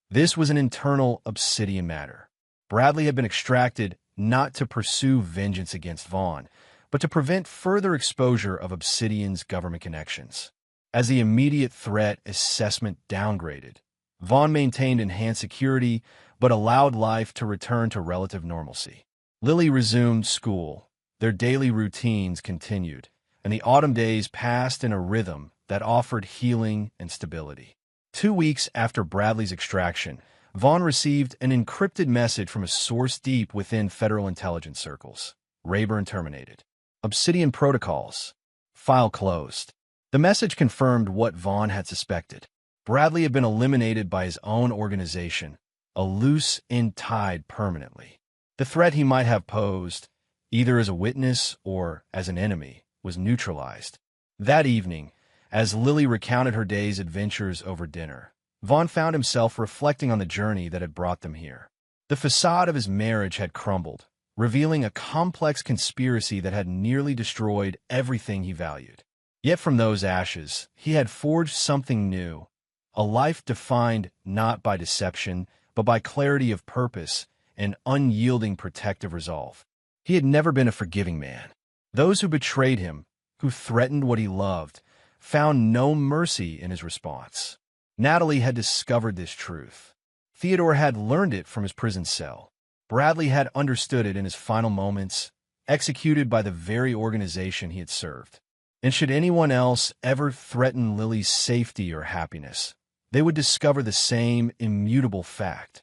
This was an internal Obsidian matter. Bradley had been extracted not to pursue vengeance against Vaughn, but to prevent further exposure of Obsidian's government connections. As the immediate threat assessment downgraded, Vaughn maintained enhanced security but allowed life to return to relative normalcy. Lily resumed school. Their daily routines continued, and the autumn days passed in a rhythm that offered healing and stability. 2 weeks after Bradley's extraction, Vaughn received an encrypted message from a source deep within federal intelligence circles. Rayburn terminated. Obsidian protocols. File closed. The message confirmed what Vaughn had suspected. Bradley had been eliminated by his own organization, a loose end tied permanently. The threat he might have posed, either as a witness or as an enemy, was neutralized. That evening, as Lily recounted her day's adventures over dinner, Vaughn found himself reflecting on the journey that had brought them here. The facade of his marriage had crumbled, revealing a complex conspiracy that had nearly destroyed everything he valued. Yet from those ashes, he had forged something new, a life defined not by deception, but by clarity of purpose and unyielding protective resolve. He had never been a forgiving man. Those who betrayed him, who threatened what he loved, found no mercy in his response. Natalie had discovered this truth. Theodore had learned it from his prison cell. Bradley had understood it in his final moments, executed by the very organization he had served. And should anyone else ever threaten Lily's safety or happiness, they would discover the same immutable fact.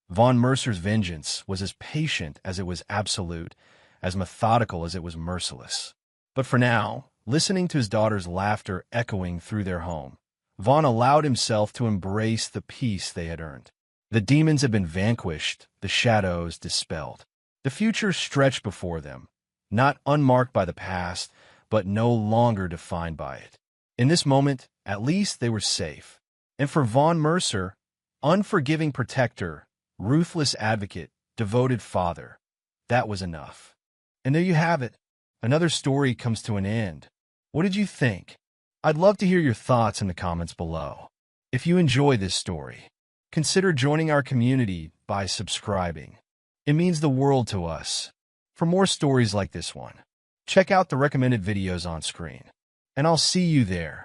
Von Mercer's vengeance was as patient as it was absolute, as methodical as it was merciless. But for now, listening to his daughter's laughter echoing through their home, Von allowed himself to embrace the peace they had earned. The demons had been vanquished, the shadows dispelled. The future stretched before them, not unmarked by the past, but no longer defined by it. In this moment, at least they were safe. And for Von Mercer, unforgiving protector, ruthless advocate, devoted father, that was enough. And there you have it. Another story comes to an end. What did you think? I'd love to hear your thoughts in the comments below. If you enjoy this story, consider joining our community by subscribing. It means the world to us. For more stories like this one, check out the recommended videos on screen. And I'll see you there.